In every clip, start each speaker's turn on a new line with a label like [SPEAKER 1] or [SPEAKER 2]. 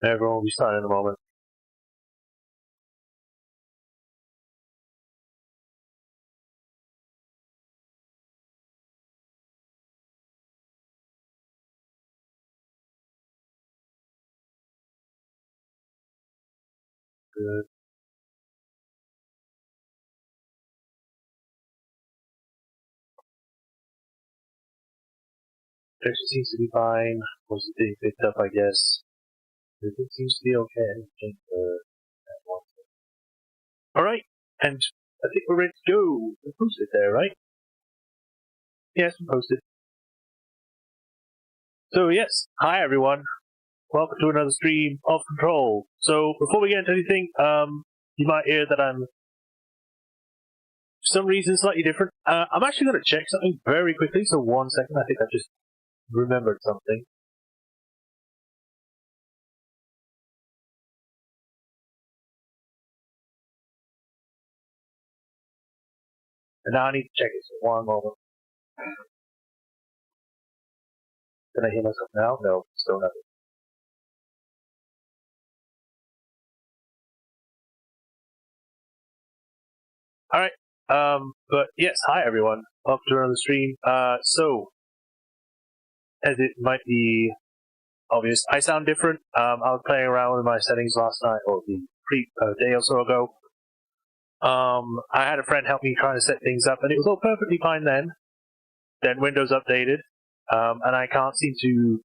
[SPEAKER 1] Everyone will be starting in a moment. Good. Connection seems to be fine. Most of the things picked up, I guess. Everything seems to be okay. Alright, and I think we're ready to go. We posted there, right? Yes, we posted. So yes, hi everyone. Welcome to another stream of Control. So before we get into anything, you might hear that I'm, for some reason, slightly different. I'm actually going to check something very quickly, so 1 second. I think I just remembered something. And now I need to check it, so 1 moment. Can I hear myself now? No, still nothing. Alright, but yes, hi everyone. Welcome to another stream. So, as it might be obvious, I sound different. I was playing around with my settings last night, or the day or so ago. I had a friend help me try to set things up, and it was all perfectly fine then. Then Windows updated, and I can't seem to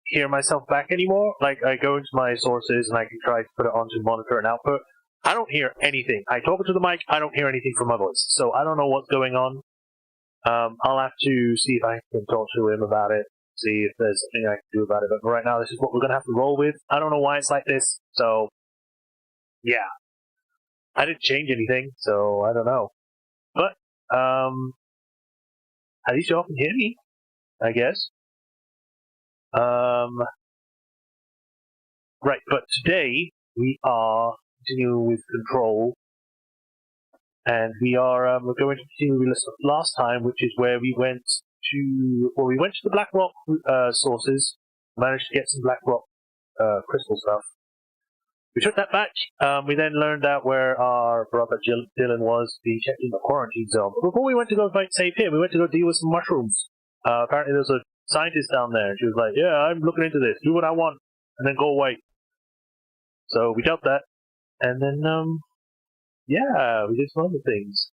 [SPEAKER 1] hear myself back anymore. Like, I go into my sources and I can try to put it onto monitor and output. I don't hear anything. I talk into the mic, I don't hear anything from my voice. So I don't know what's going on. I'll have to see if I can talk to him about it, see if there's something I can do about it. But right now, this is what we're going to have to roll with. I don't know why it's like this, so yeah. I didn't change anything, so I don't know. But, at least you all can hear me, I guess. Right, but today we are continuing with Control, and we are we're going to continue with last time, which is where we went to the Black Rock sources, managed to get some Black Rock crystal stuff. We took that back. We then learned out where our brother Dylan was being checked in the quarantine zone. But before we went to go save him, we went to go deal with some mushrooms. Apparently there's a scientist down there. She was like, yeah, I'm looking into this. Do what I want, and then go away. So we dealt that. And then, yeah, we did some other things.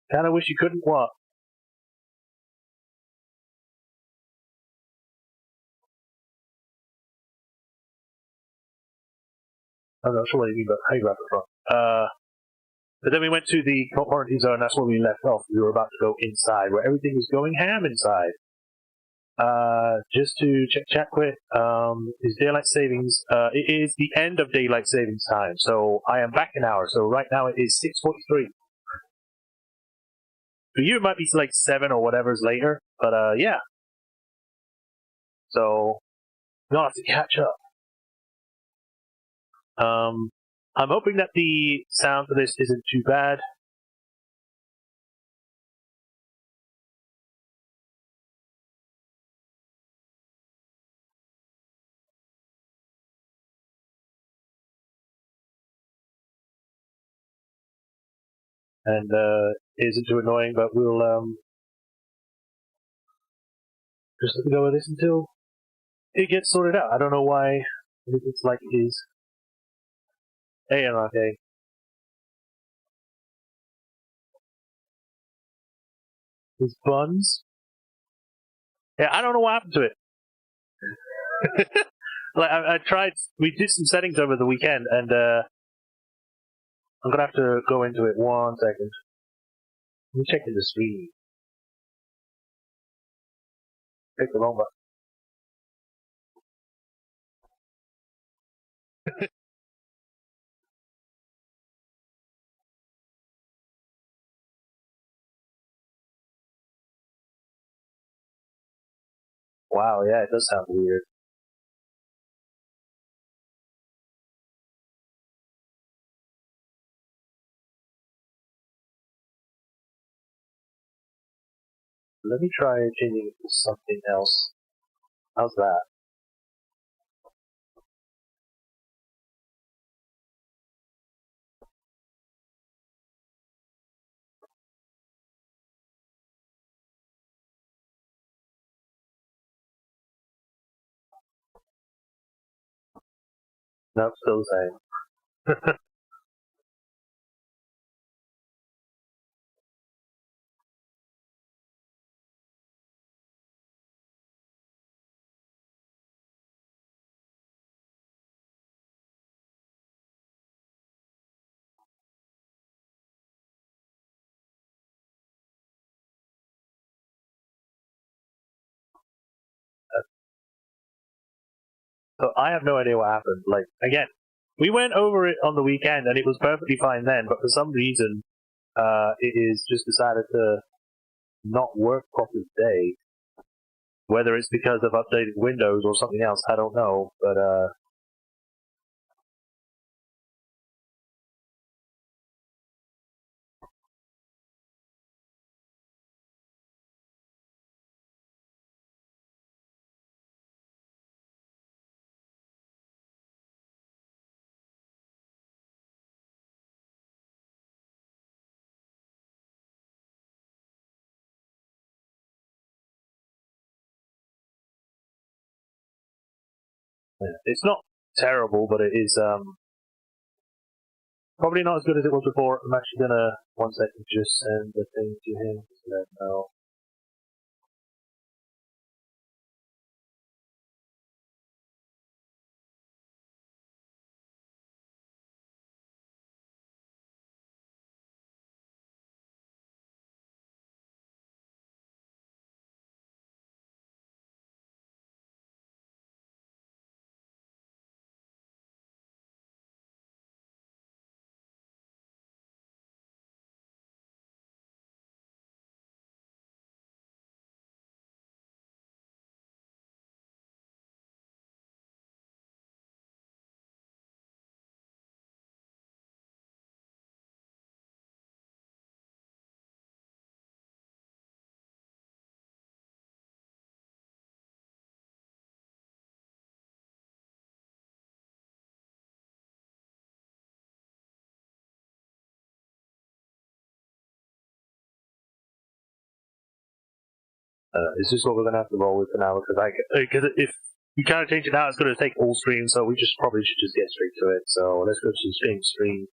[SPEAKER 1] Kinda wish you couldn't what? I'm not sure what you mean, but how you got it from. But then we went to the quarantine zone, that's where we left off. We were about to go inside, where everything was going ham inside. Just to check chat quick, is daylight savings, it is the end of daylight savings time, so I am back an hour, so right now it is 6:43. For you it might be like 7 or whatever's later, but yeah. So, you'll have to catch up. I'm hoping that the sound for this isn't too bad. And isn't too annoying, but we'll just let me go with this until it gets sorted out. I don't know why it's like it is. Hey, MRK. His buns? Yeah, I don't know what happened to it. Like I tried. We did some settings over the weekend, and I'm gonna have to go into it 1 second. Let me check in the stream. Take the long button. Wow, yeah, it does sound weird. Let me try changing it to something else. How's that? Nope, still the same. So I have no idea what happened. Like, again, we went over it on the weekend and it was perfectly fine then, but for some reason, it is just decided to not work properly today. Whether it's because of updated Windows or something else, I don't know, but it's not terrible, but it is probably not as good as it was before. I'm actually gonna, one second, just send the thing to him to let him know. It's just what we're gonna have to roll with for now, because if you kind of change it now, it's gonna take all streams, so we just probably should just get straight to it. So let's go to stream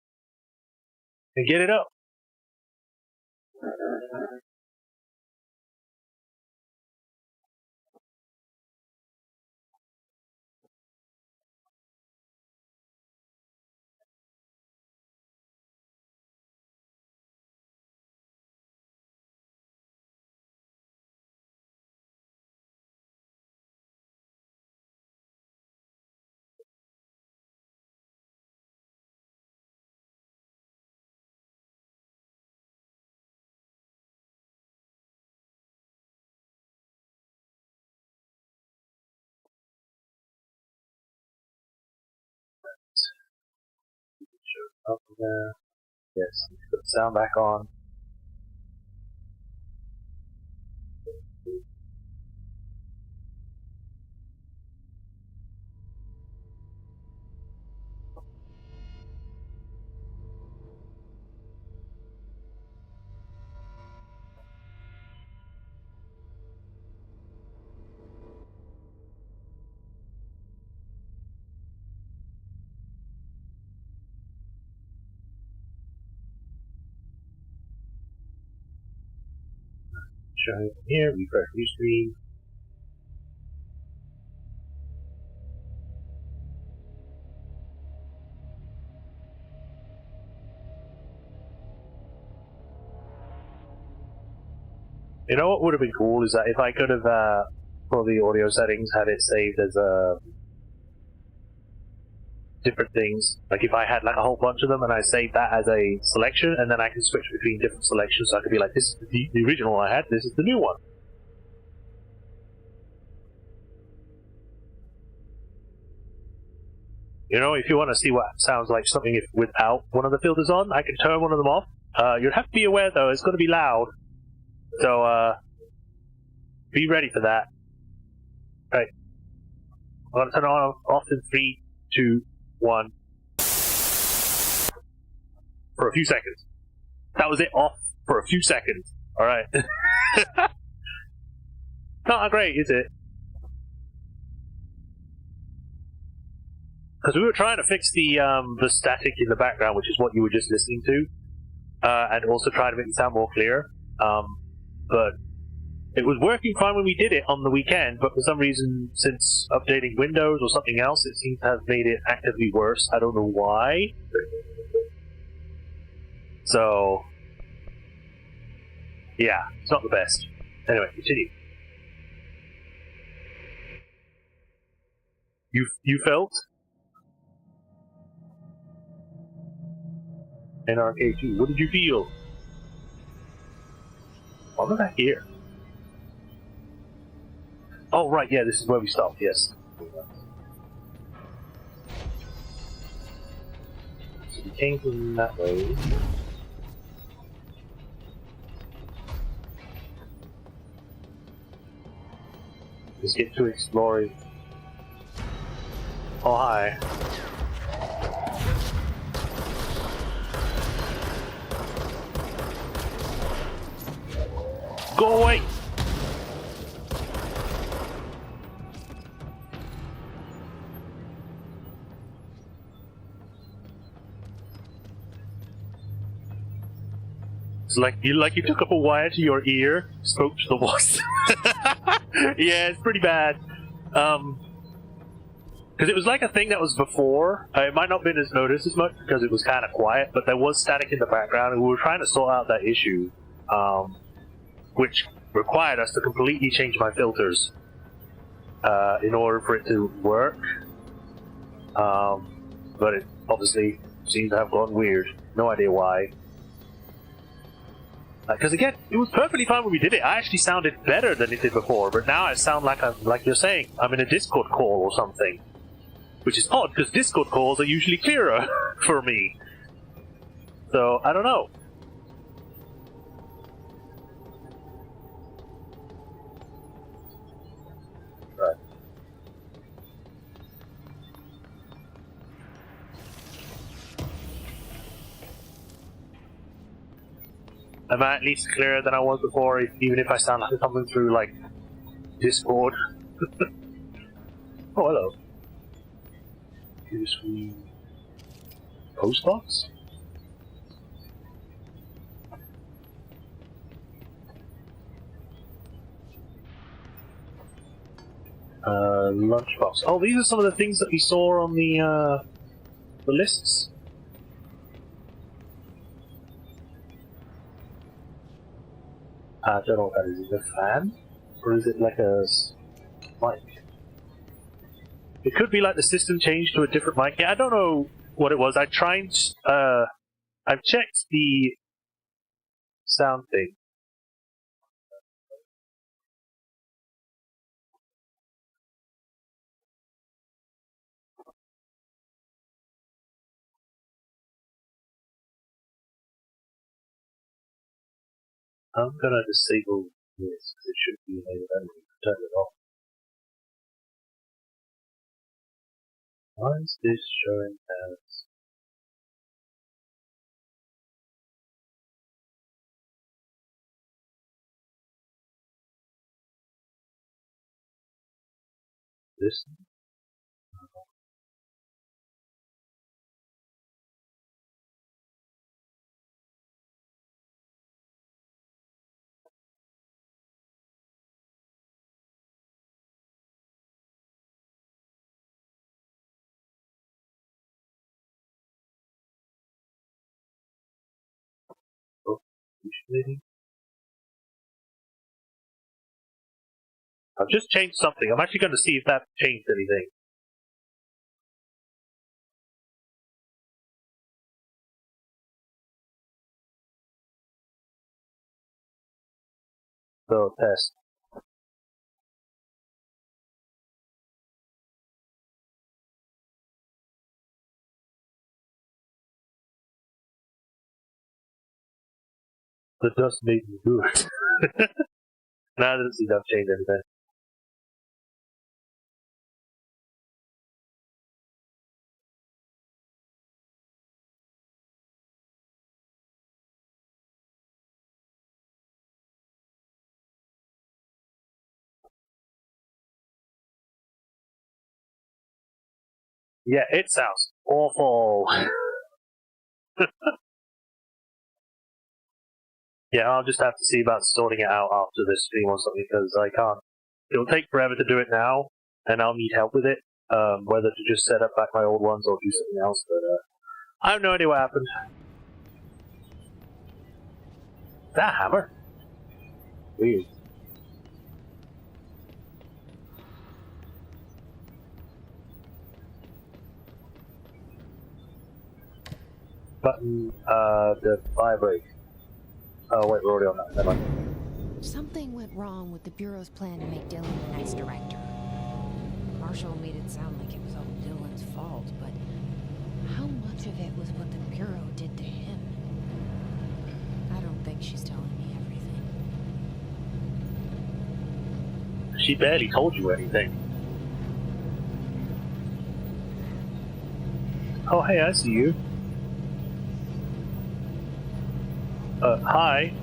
[SPEAKER 1] and get it up. Up there. Yes, put the sound back on. Show it here, refresh new screen. You know what would have been cool is that if I could have, for the audio settings, had it saved as different things. Like if I had like a whole bunch of them and I saved that as a selection, and then I can switch between different selections. So I could be like, this is the original I had, this is the new one. You know, if you want to see what sounds like something if without one of the filters on, I can turn one of them off. You'd have to be aware though, it's going to be loud. So be ready for that. Right. I'm gonna turn it on off in 3, 2, 1. For a few seconds. That was it, off for a few seconds. Alright. Not great, is it? Because we were trying to fix the static in the background, which is what you were just listening to, and also trying to make it sound more clear. But it was working fine when we did it on the weekend, but for some reason, since updating Windows or something else, it seems to have made it actively worse. I don't know why. So, yeah, it's not the best. Anyway, continue. You felt? NRK2, what did you feel? What was I here? Oh, right, yeah, this is where we stopped, yes. So we came from that way. Let's get to exploring. Oh, hi. Go away! It's like you took up a wire to your ear, spoke to the wasp. Yeah, it's pretty bad. Because it was like a thing that was before. It might not have been as noticed as much because it was kind of quiet, but there was static in the background, and we were trying to sort out that issue, which required us to completely change my filters in order for it to work. But it obviously seems to have gone weird. No idea why. Because again, it was perfectly fine when we did it. I actually sounded better than it did before, but now I sound like you're saying, I'm in a Discord call or something. Which is odd, because Discord calls are usually clearer for me. So, I don't know. Right. Am I at least clearer than I was before, even if I sound like something through, like, Discord? Oh, hello. Here's the post box? Lunchbox. Oh, these are some of the things that we saw on the lists. I don't know what that is. Is it a fan? Or is it like a mic? It could be like the system changed to a different mic. Yeah, I don't know what it was. I've checked the sound thing. I'm gonna disable this because it should be enabled anyway. Turn it off. Why is this showing as this? Oh, maybe. I've just changed something. I'm actually going to see if that changed anything. So, test. That does make me do it. No, I didn't see that change anything. Yeah, it sounds awful. Yeah, I'll just have to see about sorting it out after this stream or something, because I can't. It'll take forever to do it now, and I'll need help with it. Whether to just set up back my old ones or do something else, but I have no idea what happened. That hammer? Weird. Button, the vibrate. Oh wait, we're already on that. Never mind.
[SPEAKER 2] Something went wrong with the Bureau's plan to make Dylan the next director. Marshall made it sound like it was all Dylan's fault, but how much of it was what the Bureau did to him? I don't think she's telling me everything.
[SPEAKER 1] She barely told you anything. Oh hey, I see you. Hi.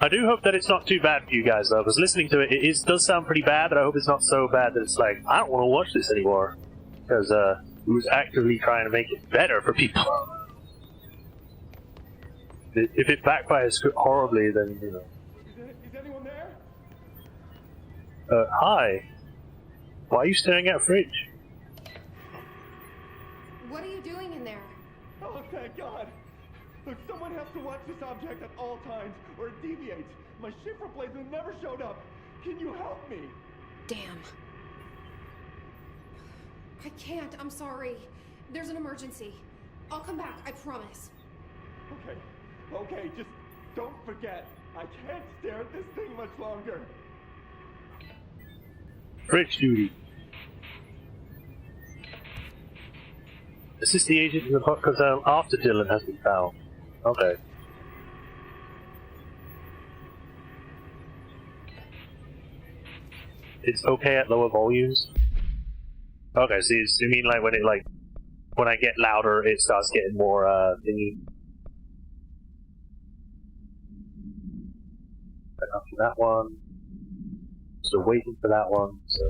[SPEAKER 1] I do hope that it's not too bad for you guys, though, because listening to it, does sound pretty bad, but I hope it's not so bad that it's like, I don't want to watch this anymore. Because, it was actively trying to make it better for people. If it backfires horribly, then, you know.
[SPEAKER 3] Is anyone there?
[SPEAKER 1] Hi. Why are you staring at a fridge?
[SPEAKER 4] What are you doing in there?
[SPEAKER 3] Oh, thank God! Look, someone has to watch this object at all times, or it deviates. My shift replacement never showed up. Can you help me?
[SPEAKER 4] Damn. I can't, I'm sorry. There's an emergency. I'll come back, I promise.
[SPEAKER 3] Okay, just don't forget. I can't stare at this thing much longer.
[SPEAKER 1] Fridge duty. Assist the agent in the because after Dylan has been found. Okay. It's okay at lower volumes. Okay, so you mean like when I get louder, it starts getting more thingy. And after that one, still waiting for that one. So.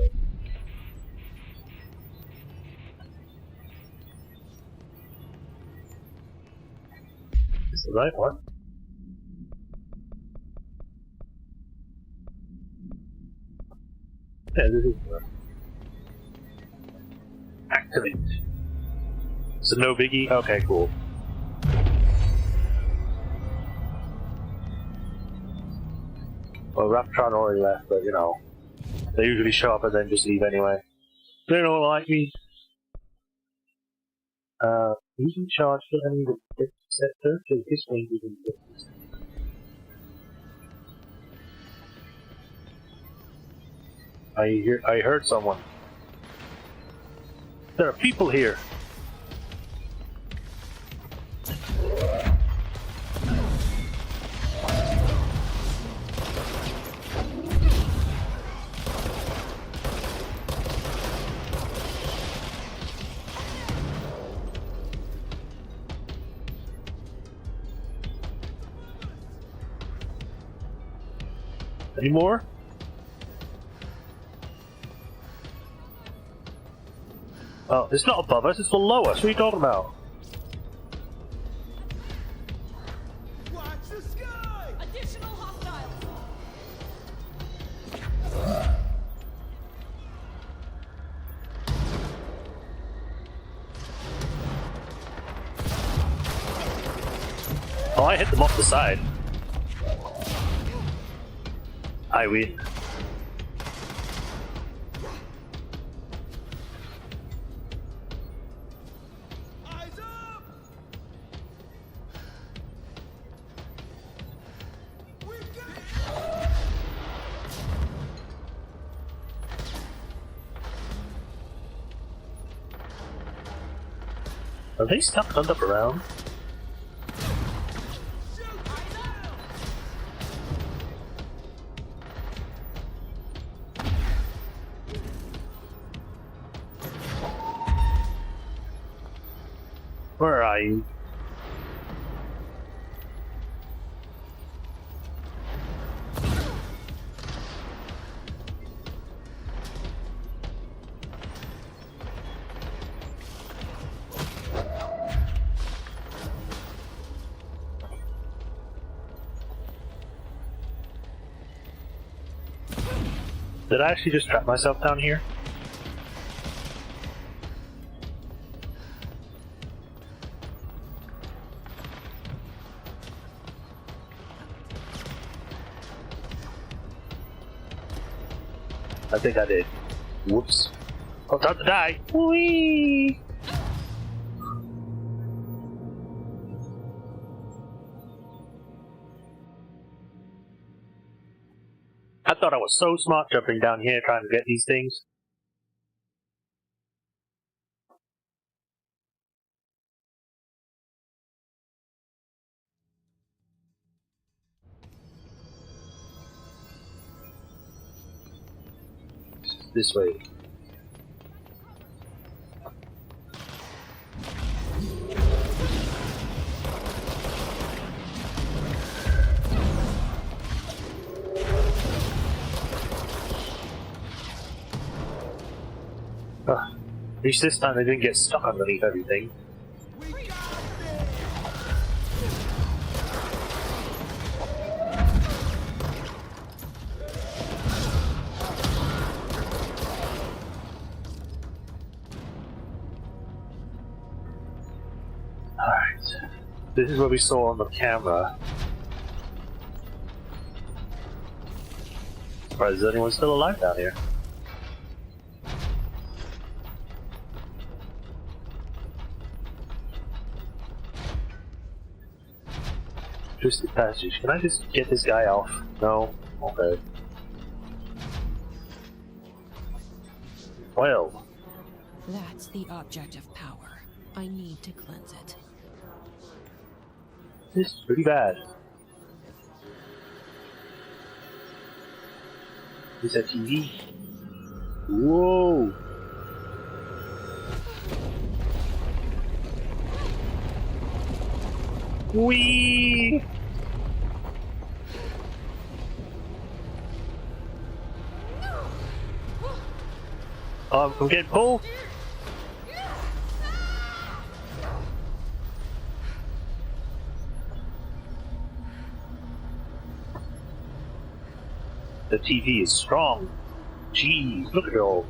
[SPEAKER 1] Is the right one? Yeah, this is the one. Activate. So no biggie? Okay, cool. Well, Raptron already left, but you know, they usually show up and then just leave anyway. They don't like me. Using charge for any of the sector to this range is in I heard someone. There are people here. Any more? Oh, it's not above us, it's below us. What are you talking about?
[SPEAKER 3] Watch the sky!
[SPEAKER 5] Additional hostiles!
[SPEAKER 1] Oh, I hit them off the side. I win.
[SPEAKER 3] Eyes up!
[SPEAKER 1] Are they stuck on up around? Where are you? Did I actually just trap myself down here? I think I did. Whoops. Oh, time to die! Whee! I thought I was so smart jumping down here trying to get these things. This way. At least this time they didn't get stuck underneath everything. Alright. This is what we saw on the camera. Surprised anyone's still alive down here. Twisted passage. Can I just get this guy off? No? Okay. Well.
[SPEAKER 2] That's the object of power. I need to cleanse it.
[SPEAKER 1] This is pretty bad. Is that TV? Whoa! Whee! I'm getting pulled. The TV is strong. Jeez, look at it all.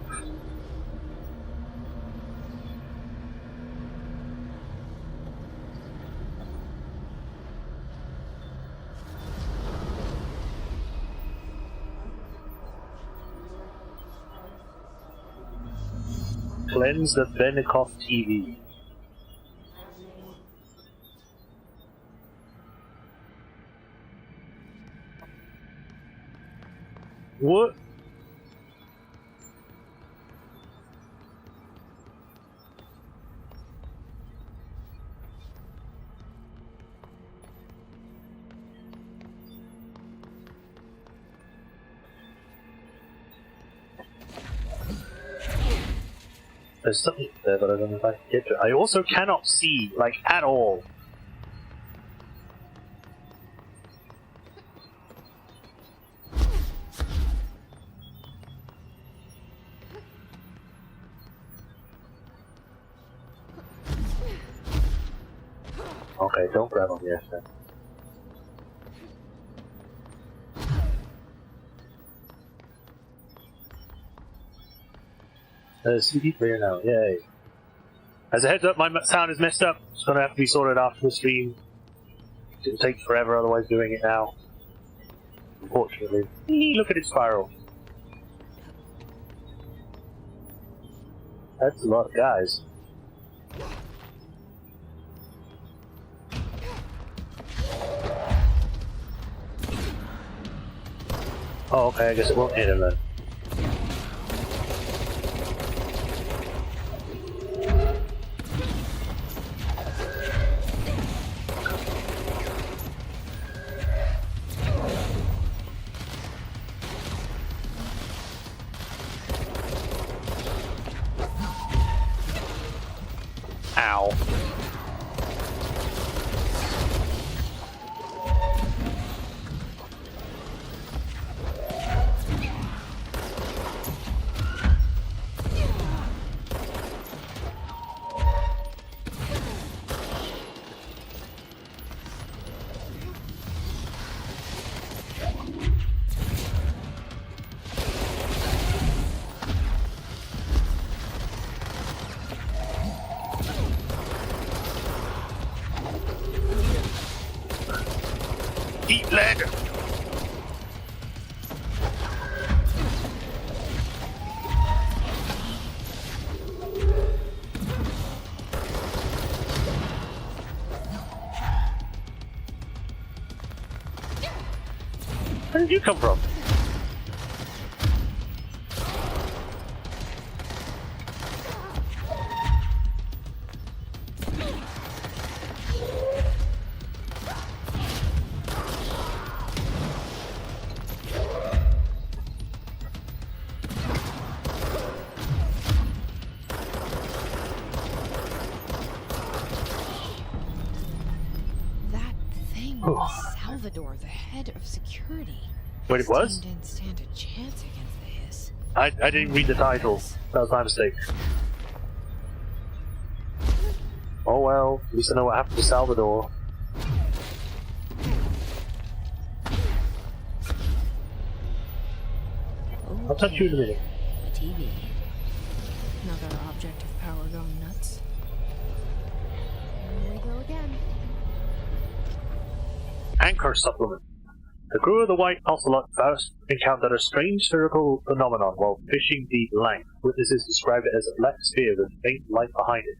[SPEAKER 1] Cleanse the Benikoff TV. What? There's something there, but I don't know if I can get to it. I also cannot see, like, at all. Okay, don't grab him yet then. CD player now, yay. As a heads up, my sound is messed up. It's gonna have to be sorted after the stream. It'll take forever otherwise doing it now. Unfortunately. Look at it spiral. That's a lot of guys. Oh, okay, I guess it won't hit him then. now. Eat lead! Where did you come from?
[SPEAKER 2] Salvador, the head of security.
[SPEAKER 1] Wait, it was?
[SPEAKER 2] Didn't stand a chance against the Hiss.
[SPEAKER 1] I didn't read the title. That was my mistake. Oh well, at least I know what happened to Salvador. I'll touch you in a minute.
[SPEAKER 2] The TV. Another object of power going nuts.
[SPEAKER 4] Here we go again.
[SPEAKER 1] Anchor supplement. The crew of the White Ocelot first encountered a strange spherical phenomenon while fishing the blank. Witnesses describe it as a black sphere with faint light behind it.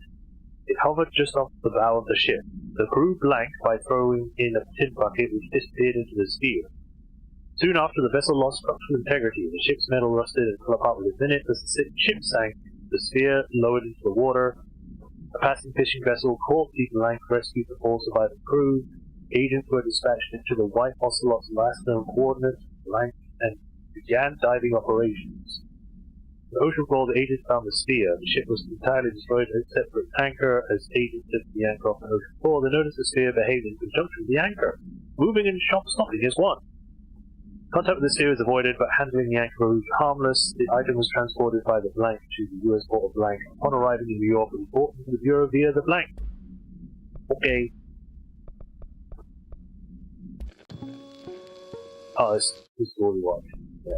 [SPEAKER 1] It hovered just off the bow of the ship. The crew blanked by throwing in a tin bucket which disappeared into the sphere. Soon after, the vessel lost structural integrity. The ship's metal rusted and fell apart within it. As the ship sank, the sphere lowered into the water. A passing fishing vessel caught the blank, rescued the four surviving crew. Agents were dispatched into the White Ocelot's last known coordinates, blank, and began diving operations. The ocean floor, the agents found the sphere. The ship was entirely destroyed except for its anchor. As agents lifted the anchor off the ocean floor, they noticed the sphere behaved in conjunction with the anchor. Moving and stopping as one. Contact with the sphere was avoided, but handling the anchor proved harmless. The item was transported by the blank to the U.S. port of Blank. Upon arriving in New York, it was brought into the Bureau via the blank. Okay. Oh, this is what we watch. Yeah.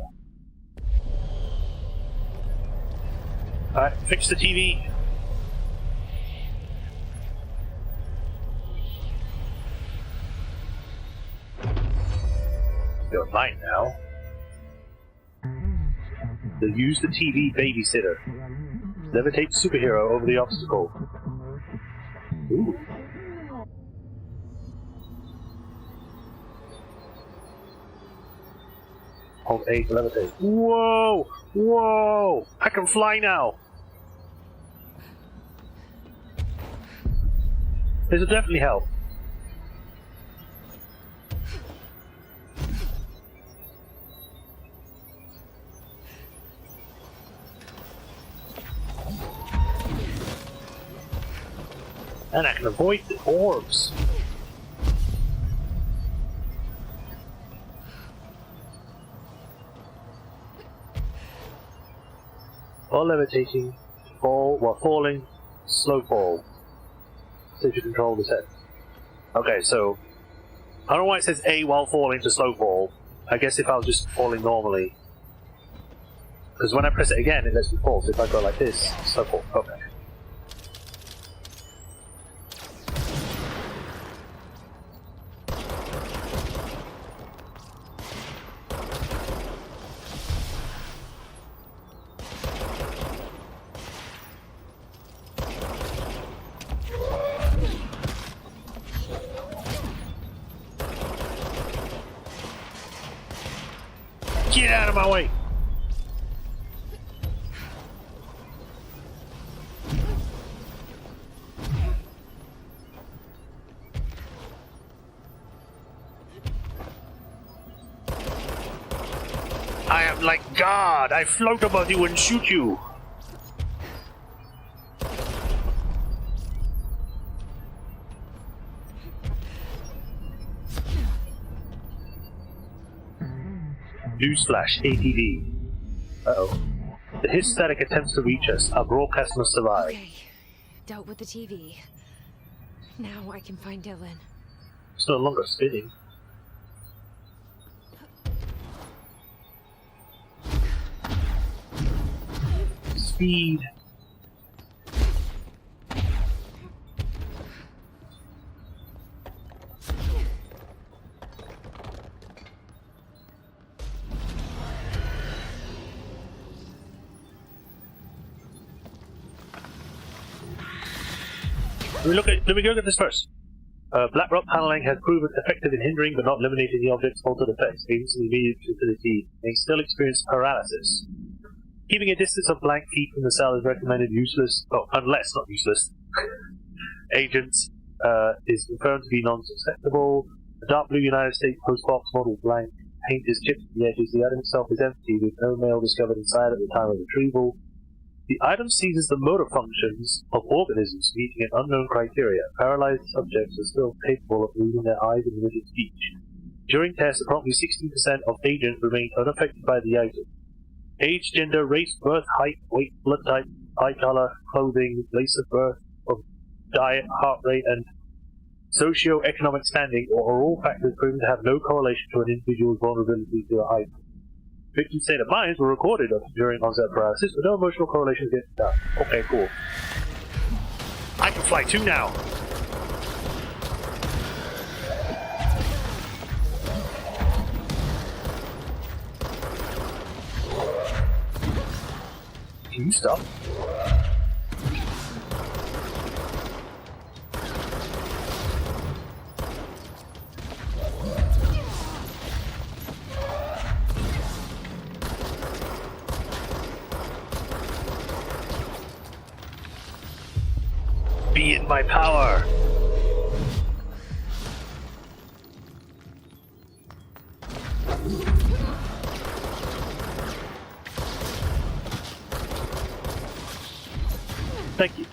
[SPEAKER 1] Alright, fix the TV. You're mine now. They'll use the TV babysitter. Levitate superhero over the obstacle. Ooh. Hold A to levitate. Whoa! Whoa! I can fly now! This will definitely help. And I can avoid the orbs. While levitating, fall while falling, slow fall. So you control the set. Okay, so I don't know why it says A while falling to slow fall. I guess if I was just falling normally. Because when I press it again, it lets me fall. So if I go like this, slow fall. Okay. Get out of my way! I am like God! I float above you and shoot you! Newsflash, ATV. Uh-oh. The hiss static attempts to reach us. Our broadcast must survive.
[SPEAKER 2] Okay. Dealt with the TV. Now I can find Dylan.
[SPEAKER 1] It's no longer spinning. Speed. Let me look at this first. Black rock paneling has proven effective in hindering but not eliminating the object's altered effects. Agents in the immediate vicinity may still experience paralysis. Keeping a distance of blank feet from the cell is recommended unless not useless. Agents is confirmed to be non-susceptible. The dark blue United States Post box model blank paint is chipped at the edges. The item itself is empty with no mail discovered inside at the time of retrieval. The item seizes the motor functions of organisms meeting an unknown criteria. Paralyzed subjects are still capable of moving their eyes and emitting speech. During tests, approximately 16% of agents remained unaffected by the item. Age, gender, race, birth, height, weight, blood type, eye color, clothing, place of birth, diet, heart rate, and socio-economic standing are all factors proven to have no correlation to an individual's vulnerability to the item. Victim's state of minds were recorded during onset paralysis, but no emotional correlation gets done. Okay, cool. I can fly too now! Can you stop? Be in my power! Thank you.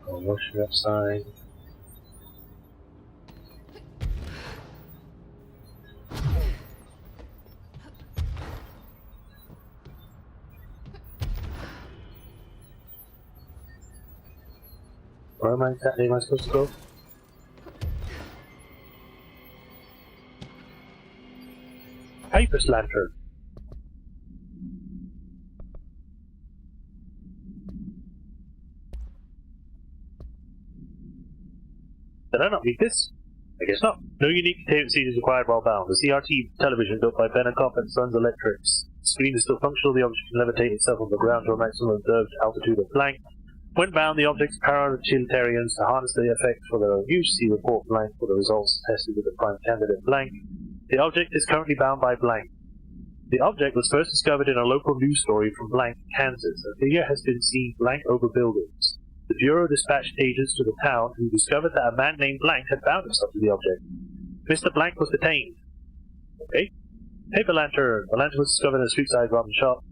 [SPEAKER 1] Oh, motion up sign. Where am I supposed to go? Hypers lantern. Did I not read this? I guess not. No unique containment seed is required while bound. The CRT television built by Benikoff and Sons Electrics. The screen is still functional. The object can levitate itself on the ground to a maximum observed altitude of blank. When bound, the object's para-utilitarians to harness the effect for their own use. See report blank for the results tested with the prime candidate blank. The object is currently bound by blank. The object was first discovered in a local news story from blank, Kansas. A figure has been seen blank over buildings. The Bureau dispatched agents to the town who discovered that a man named Blank had bound himself to the object. Mr. Blank was detained. Okay. Paper lantern. The lantern was discovered in a street-side ramen shop.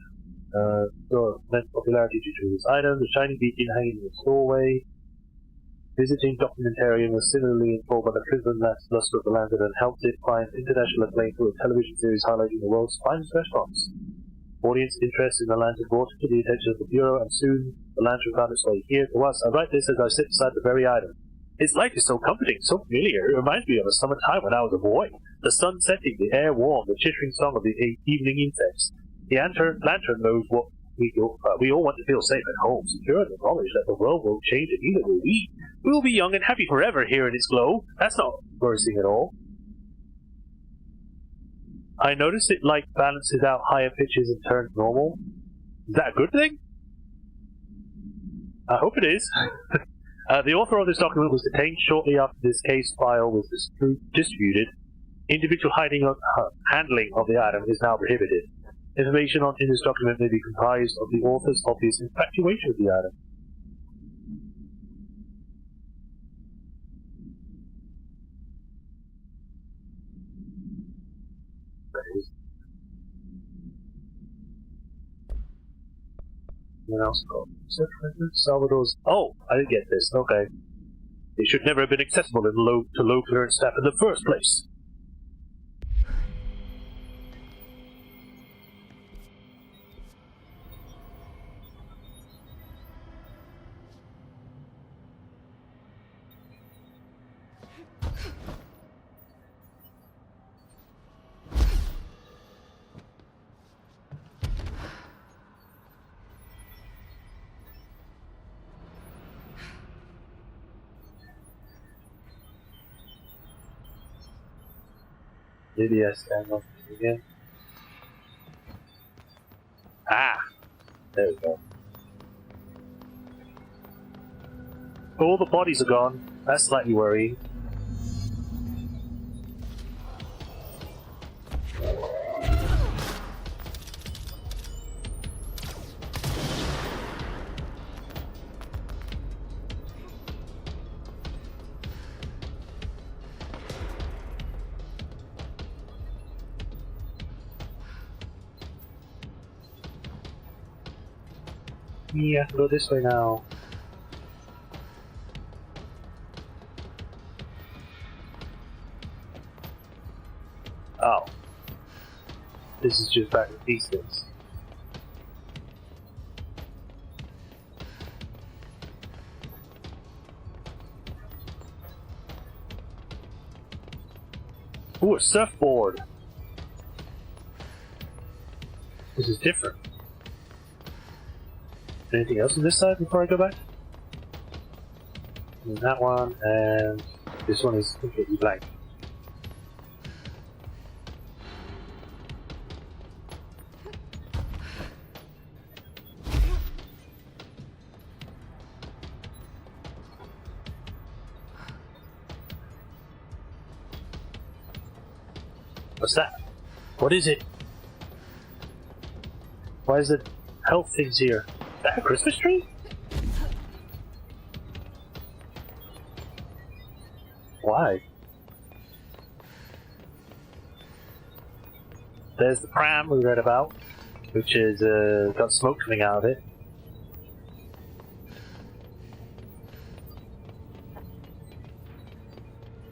[SPEAKER 1] Meant popularity due to this item. The shiny beacon hanging in the doorway. Visiting documentarian was similarly enthralled by the prism luster of the lantern and helped it find international acclaim through a television series highlighting the world's finest restaurants. Audience interest in the lantern brought it to the attention of the Bureau, and soon the lantern found its way here to us. I write this as I sit beside the very item. Its light is so comforting, so familiar. It reminds me of a summer time when I was a boy. The sun setting, the air warm, the chittering song of the evening insects. The lantern knows what we all want to feel safe at home, secure in the knowledge that the world won't change and neither will we. We will be young and happy forever here in its glow. That's not worrisome at all. I notice it balances out higher pitches and turns normal. Is that a good thing? I hope it is. The author of this document was detained shortly after this case file was distributed. Individual handling of the item is now prohibited. Information in this document may be comprised of the author's obvious infatuation with the item. Anyone else called? Salvador's. Oh, I didn't get this. Okay. They should never have been accessible to low clearance staff in the first place. Maybe I stand up again. Ah! There we go. All the bodies are gone. That's slightly worrying. Yeah, go this way now. Oh. This is just back with these things. Ooh, a surfboard! This is different. Anything else on this side before I go back? And that one, and this one is completely blank. What's that? What is it? Why is it health things here? Is that a Christmas tree? Why? There's the pram we read about, which is got smoke coming out of it.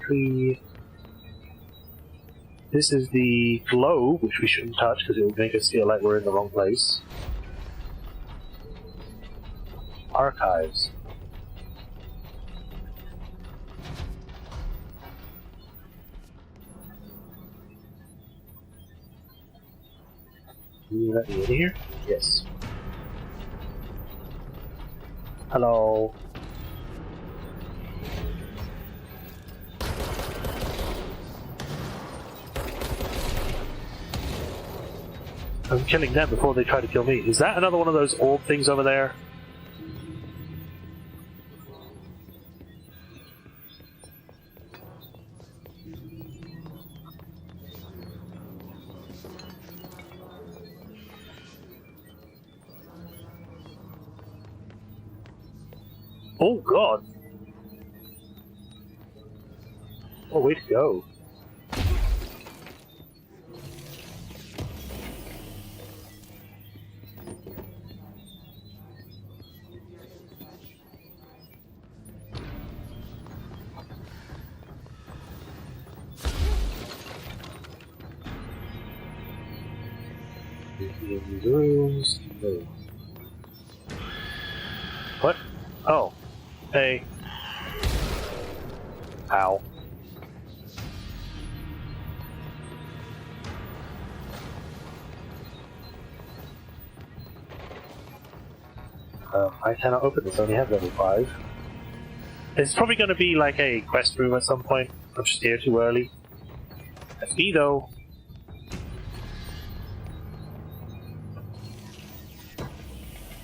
[SPEAKER 1] Tree. This is the globe, which we shouldn't touch because it will make us feel like we're in the wrong place. Archives. Can you let me in here? Yes. Hello. I'm killing them before they try to kill me. Is that another one of those orb things over there? Oh god! Oh, way to go. In these rooms. No. What? Oh. Hey. Ow. I cannot open this, I only have level 5. It's probably going to be like a quest room at some point. I'm just here too early. That's me though.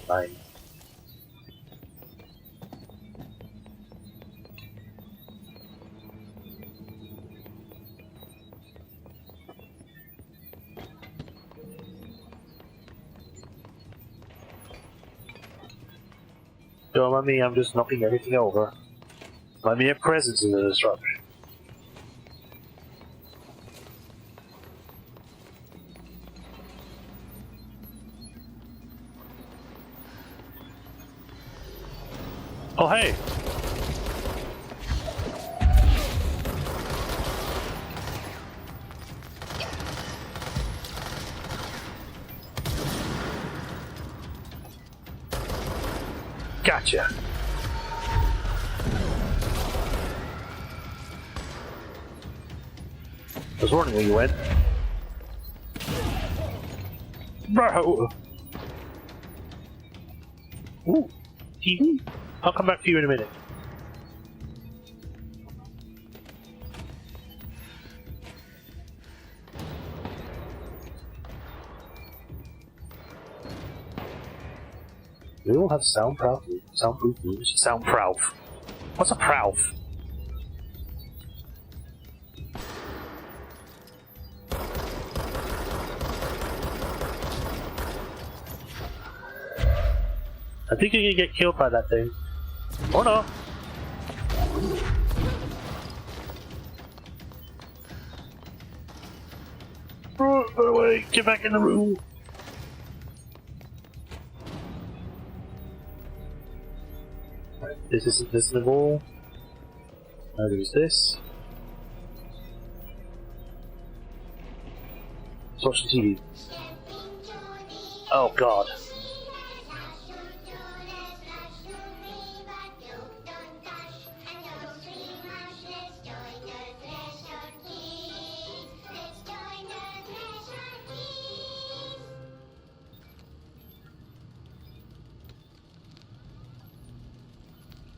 [SPEAKER 1] Fine. Don't mind me, I'm just knocking everything over. My mere presence is a disruption. Oh, hey. Gotcha. I was wondering where you went. Bro! Ooh, TV? I'll come back to you in a minute. We all have soundproof rooms. Soundproof. What's a proof? I think you're gonna get killed by that thing. Oh no! Run away! Get back in the room! Right, this isn't the wall. Now there's this. Let's watch the TV. Oh god.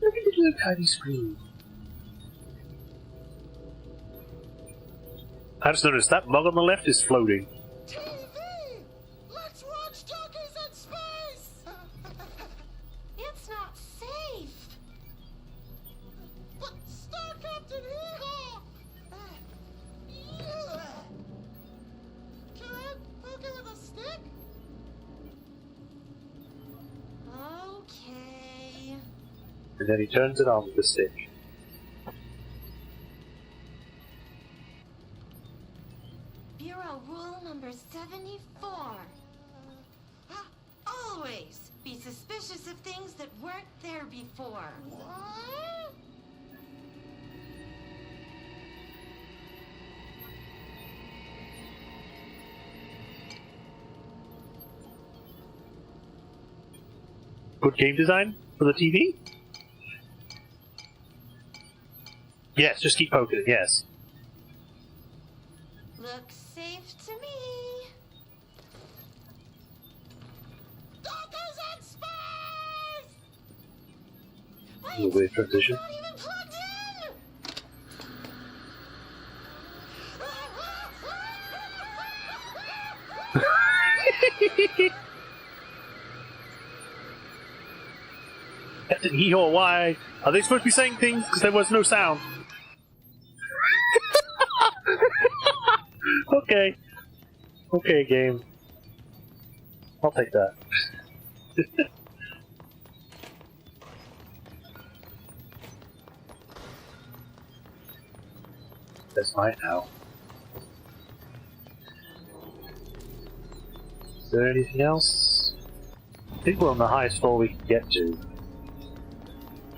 [SPEAKER 1] Look at the little tiny screen. I just noticed that mug on the left is floating.
[SPEAKER 5] TV! Let's watch Junkies in Space!
[SPEAKER 2] It's not safe.
[SPEAKER 5] But Star Captain Hee-Haw! Can I poke it with a stick?
[SPEAKER 2] Okay.
[SPEAKER 1] And then he turns it on with the stick.
[SPEAKER 2] Bureau rule number 74. Always be suspicious of things that weren't there before.
[SPEAKER 5] What?
[SPEAKER 1] Good game design for the TV? Yes, just keep poking it, yes.
[SPEAKER 2] Looks safe to me.
[SPEAKER 5] Junkies in Space!
[SPEAKER 1] A little weird transition.
[SPEAKER 5] Not even plugged in!
[SPEAKER 1] Captain Hee-Haw, why? Are they supposed to be saying things? Because there was no sound. Okay. Okay, game. I'll take that. That's mine now. Is there anything else? I think we're on the highest floor we can get to.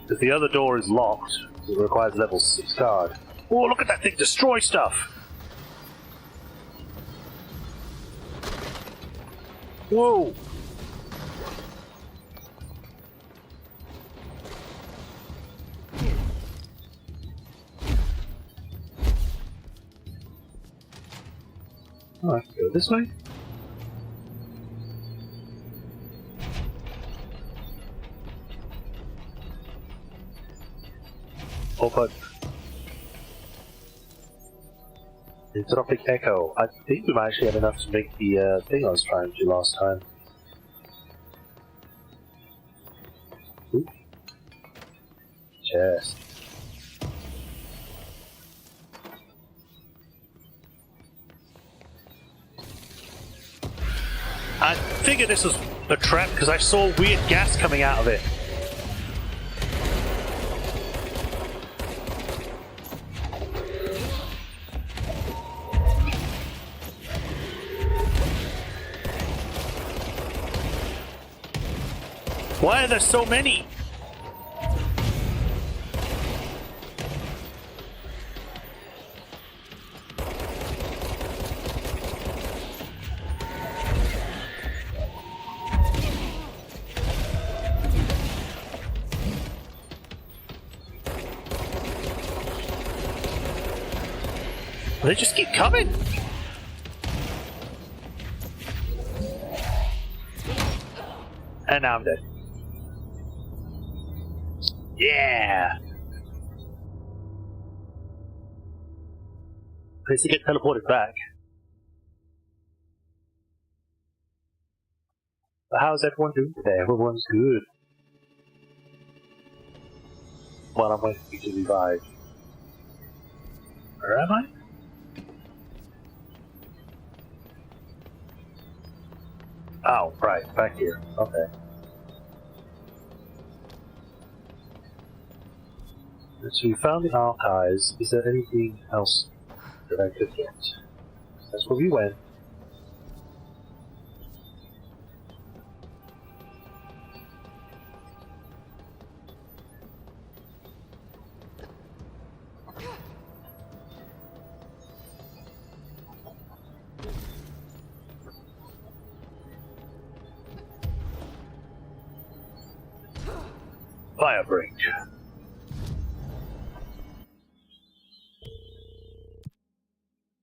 [SPEAKER 1] Because the other door is locked. It requires level 6 guard. Oh, look at that thing destroy stuff! Whoa! Oh, I can go this way? Oh, but Entropic Echo. I think we might actually have enough to make the thing I was trying to do last time. Ooh. Chest. I figured this was a trap because I saw weird gas coming out of it. Why are there so many? They just keep coming! And now I'm dead. Yeah! At least you get teleported back. But how's everyone doing today? Everyone's good. Well, I'm waiting for you to revive. Where am I? Oh, right, back here. Okay. So we found the archives. Is there anything else that I could get? That's where we went. Fire break.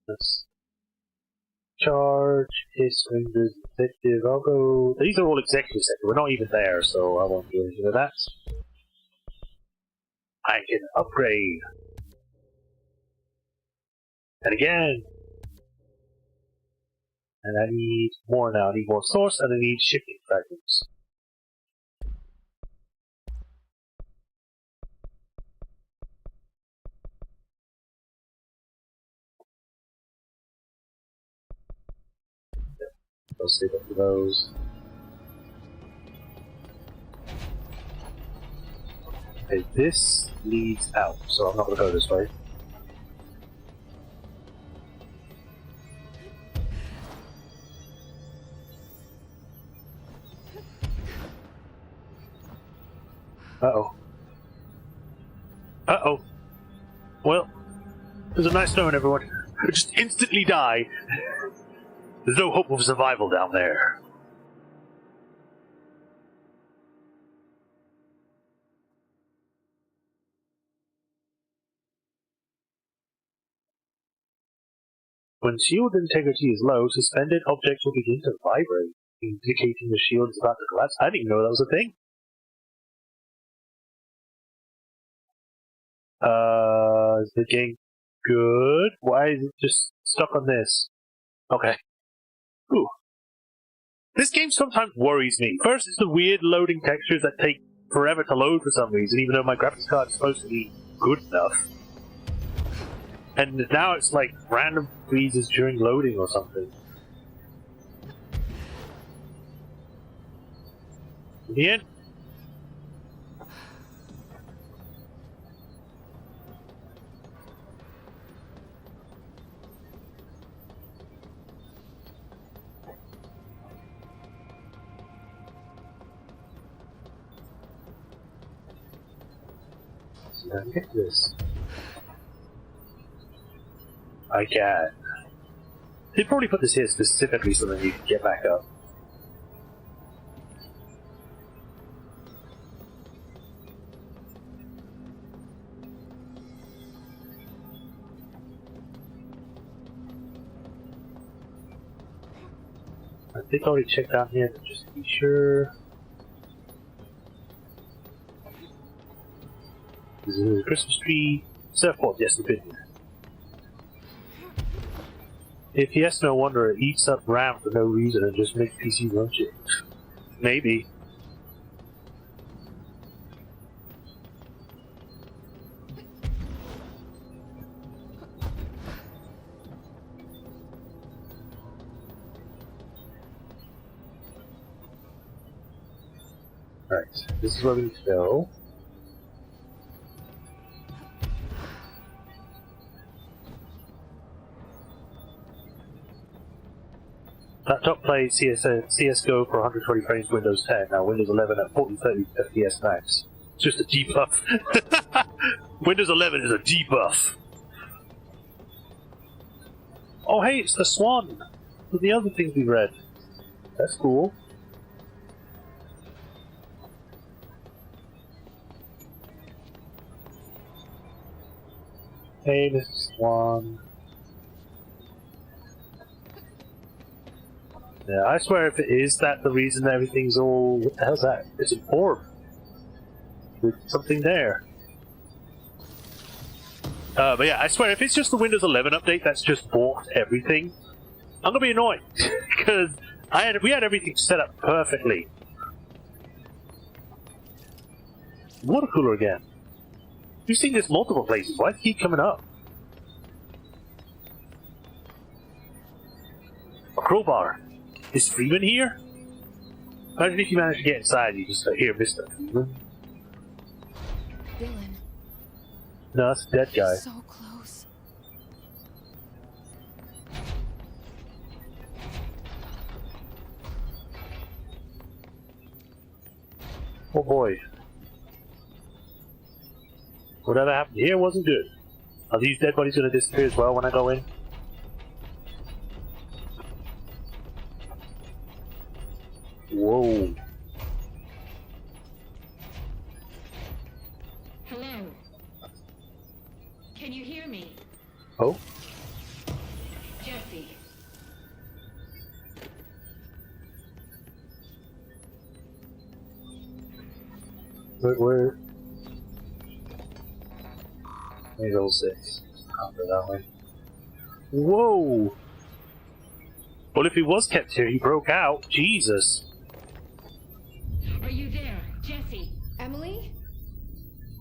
[SPEAKER 1] Let's charge his fingers, executive. I'll go. These are all executive sector. We're not even there, so I won't do anything with that. I can upgrade. And again. And I need more now. I need more source, and I need shipping fragments. I'll save up for those. Okay, this leads out, so I'm not going to go this way. Uh-oh. Uh-oh. Well, there's a nice knowing everyone. Just instantly die. There's no hope of survival down there. When shield integrity is low, suspended objects will begin to vibrate, indicating the shield is about to collapse. I didn't even know that was a thing. Is the game good? Why is it just stuck on this? Okay. Ooh. This game sometimes worries me. First, it's the weird loading textures that take forever to load for some reason, even though my graphics card is supposed to be good enough. And now it's like random freezes during loading or something. In the end, see if I can get this. I can. They probably put this here specifically so that you can get back up. I think I already checked out here, just to be sure. This is a Christmas tree. Surfboard, yes, we've been here. If yes, no wonder it eats up RAM for no reason and just makes PC run shit. Maybe. Right, this is where we need to go. Laptop plays CSGO for 120 frames Windows 10, now Windows 11 at 40-30 FPS max. It's just a debuff. Windows 11 is a debuff. Oh hey, it's the Swan! With the other things we read. That's cool. Hey, Mr. Swan. Yeah, I swear if it is that the reason everything's all... What the hell's that? It's an orb. With something there. But yeah, I swear if it's just the Windows 11 update that's just bought everything, I'm gonna be annoyed. Because we had everything set up perfectly. Water cooler again. You've seen this multiple places. Why does it keep coming up? A crowbar. Is Freeman here? Imagine if you managed to get inside and you just hear Mr. Freeman.
[SPEAKER 2] Dylan.
[SPEAKER 1] No, that's a dead guy.
[SPEAKER 2] So close.
[SPEAKER 1] Oh boy. Whatever happened here wasn't good. Are these dead bodies going to disappear as well when I go in? Whoa.
[SPEAKER 6] Hello? Can you hear me?
[SPEAKER 1] Oh?
[SPEAKER 6] Jesse.
[SPEAKER 1] Where? Maybe level 6. Can't go that way. Whoa! Well, if he was kept here, he broke out. Jesus.
[SPEAKER 6] Are you there, Jesse?
[SPEAKER 4] Emily?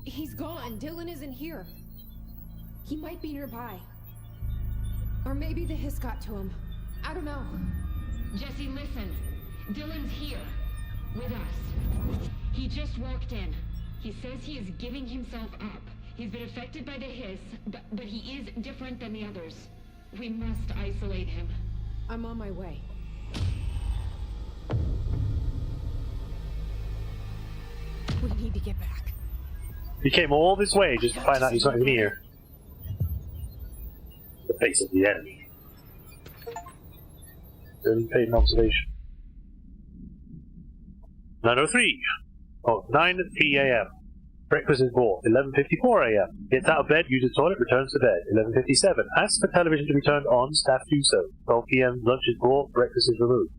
[SPEAKER 4] He's gone. Dylan isn't here. He might be nearby. Or maybe the hiss got to him. I don't know.
[SPEAKER 6] Jesse, listen. Dylan's here. With us. He just walked in. He says he is giving himself up. He's been affected by the hiss, but he is different than the others. We must isolate him.
[SPEAKER 4] I'm on my way. We need to get back.
[SPEAKER 1] He came all this way just to find out he's not even here. The face of the enemy. Then paid an observation. 9:03. Oh, 9 p.m. Breakfast is bought. 11:54 a.m. Gets out of bed, uses toilet, returns to bed. 11:57. Asks for television to be turned on, staff do so. 12 p.m. Lunch is brought, breakfast is removed.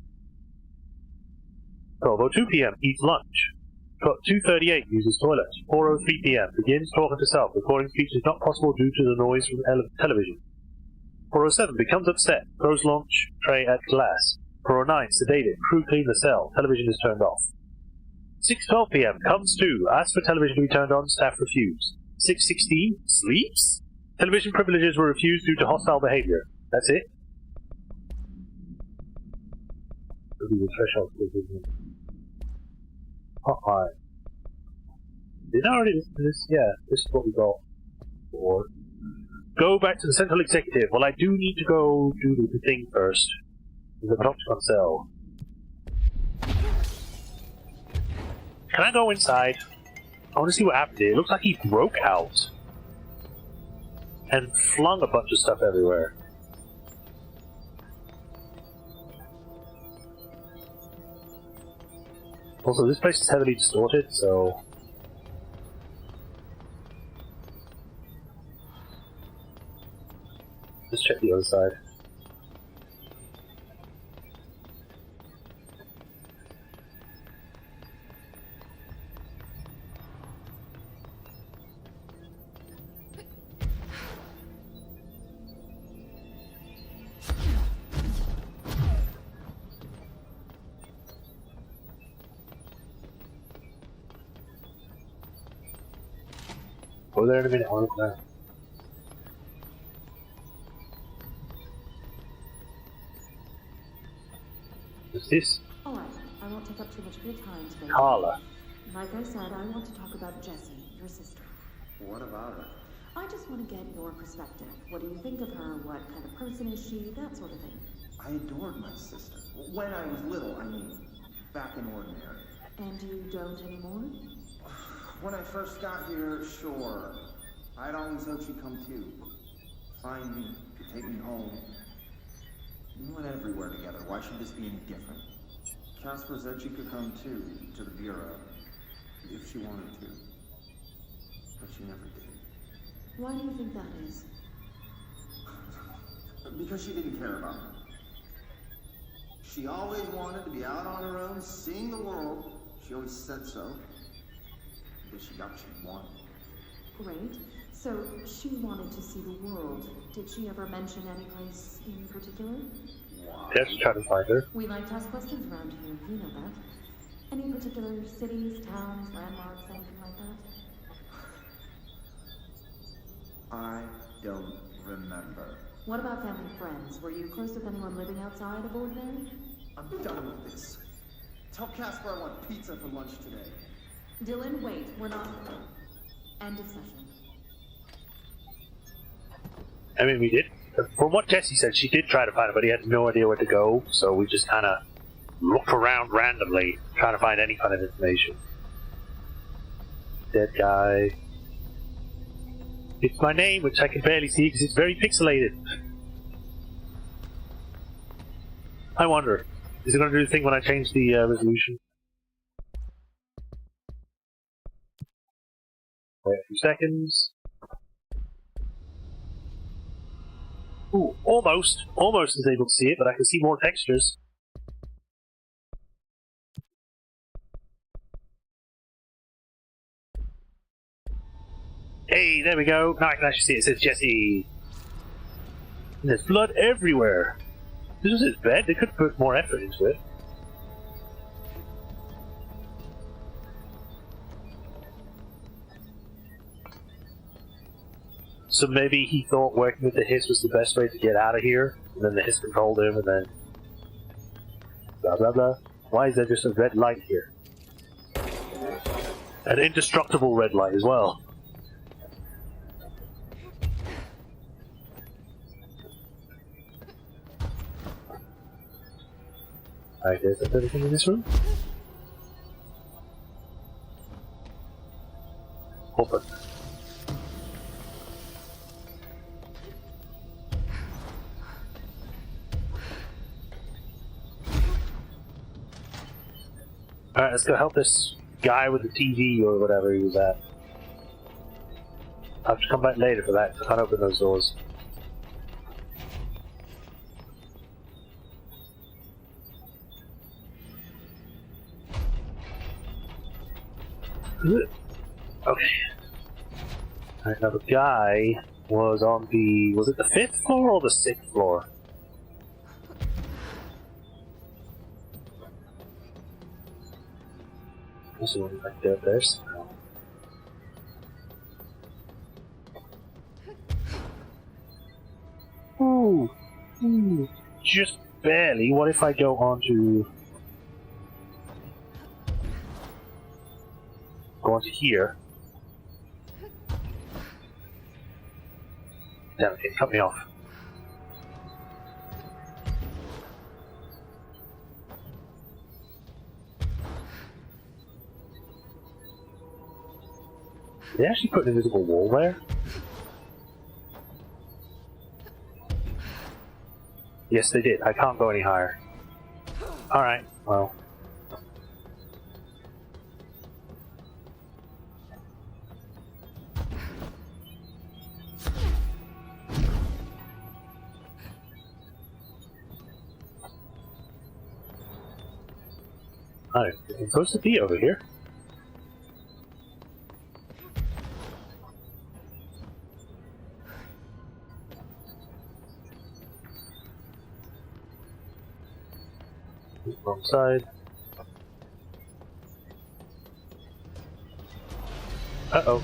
[SPEAKER 1] 12:02 p.m. Eats lunch. 2:38 uses toilet. 4:03 p.m. Begins talking to self. Recording speech is not possible due to the noise from television. 4:07 becomes upset. Throws lunch tray at glass. 4:09 sedated. Crew clean the cell. Television is turned off. 6:12 p.m. Comes to. Asks for television to be turned on. Staff refuse. 6:16 sleeps. Television privileges were refused due to hostile behavior. That's it. The threshold. Hotline. Did I already listen to this? Yeah, this is what we got. Or go back to the central executive. Well, I do need to go do the thing first. The Proctron cell. Can I go inside? I want to see what happened here. It looks like he broke out and flung a bunch of stuff everywhere. Also, this place is heavily distorted, so... Let's check the other side. Go there in a minute, I'll look there. What's this?
[SPEAKER 7] Alright, I won't take up too much of your time today.
[SPEAKER 1] Carla.
[SPEAKER 7] Like I said, I want to talk about Jessie, your sister.
[SPEAKER 8] What about her?
[SPEAKER 7] I just want to get your perspective. What do you think of her? What kind of person is she? That sort of thing.
[SPEAKER 8] I adored my sister. When I was little, I mean, back in ordinary.
[SPEAKER 7] And you don't anymore?
[SPEAKER 8] When I first got here, sure. I'd always hoped she'd come too. Find me, take me home. We went everywhere together. Why should this be any different? Casper said she could come too, to the Bureau, if she wanted to. But she never did.
[SPEAKER 7] Why do you think that is?
[SPEAKER 8] Because she didn't care about me. She always wanted to be out on her own, seeing the world. She always said so. I guess she got what she wanted.
[SPEAKER 7] Great. So she wanted to see the world. Did she ever mention any place in particular?
[SPEAKER 1] Let's try to find her.
[SPEAKER 7] We like to ask questions around here. You know that. Any particular cities, towns, landmarks, anything like that?
[SPEAKER 8] I don't remember.
[SPEAKER 7] What about family and friends? Were you close with anyone living outside of Ordinary?
[SPEAKER 8] I'm done with this. Tell Casper I want pizza for lunch today.
[SPEAKER 7] Dylan, wait. We're not... End of session.
[SPEAKER 1] I mean, we did. From what Jesse said, she did try to find him, but he had no idea where to go, so we just kind of looked around randomly, trying to find any kind of information. Dead guy. It's my name, which I can barely see because it's very pixelated. I wonder, is it going to do the thing when I change the resolution? Wait a few seconds. Ooh, almost is able to see it, but I can see more textures. Hey, there we go. Now I can actually see it. It says Jesse. And there's blood everywhere. This was his bed. They could put more effort into it. So maybe he thought working with the hiss was the best way to get out of here, and then the hiss controlled him, and then blah blah blah. Why is there just a red light here? An indestructible red light as well. Alright, there's everything in this room. Open. Alright, let's go help this guy with the TV or whatever he was at. I'll have to come back later for that. I can't open those doors. Okay. Alright, now the guy was on the... was it the 5th floor or the 6th floor? There's one right there somehow. Ooh. Just barely. What if I go on to... go on to here? Damn it, it cut me off. Did they actually put an invisible wall there? Yes, they did. I can't go any higher. Alright, well. Alright, it's supposed to be over here. Wrong side. Uh-oh.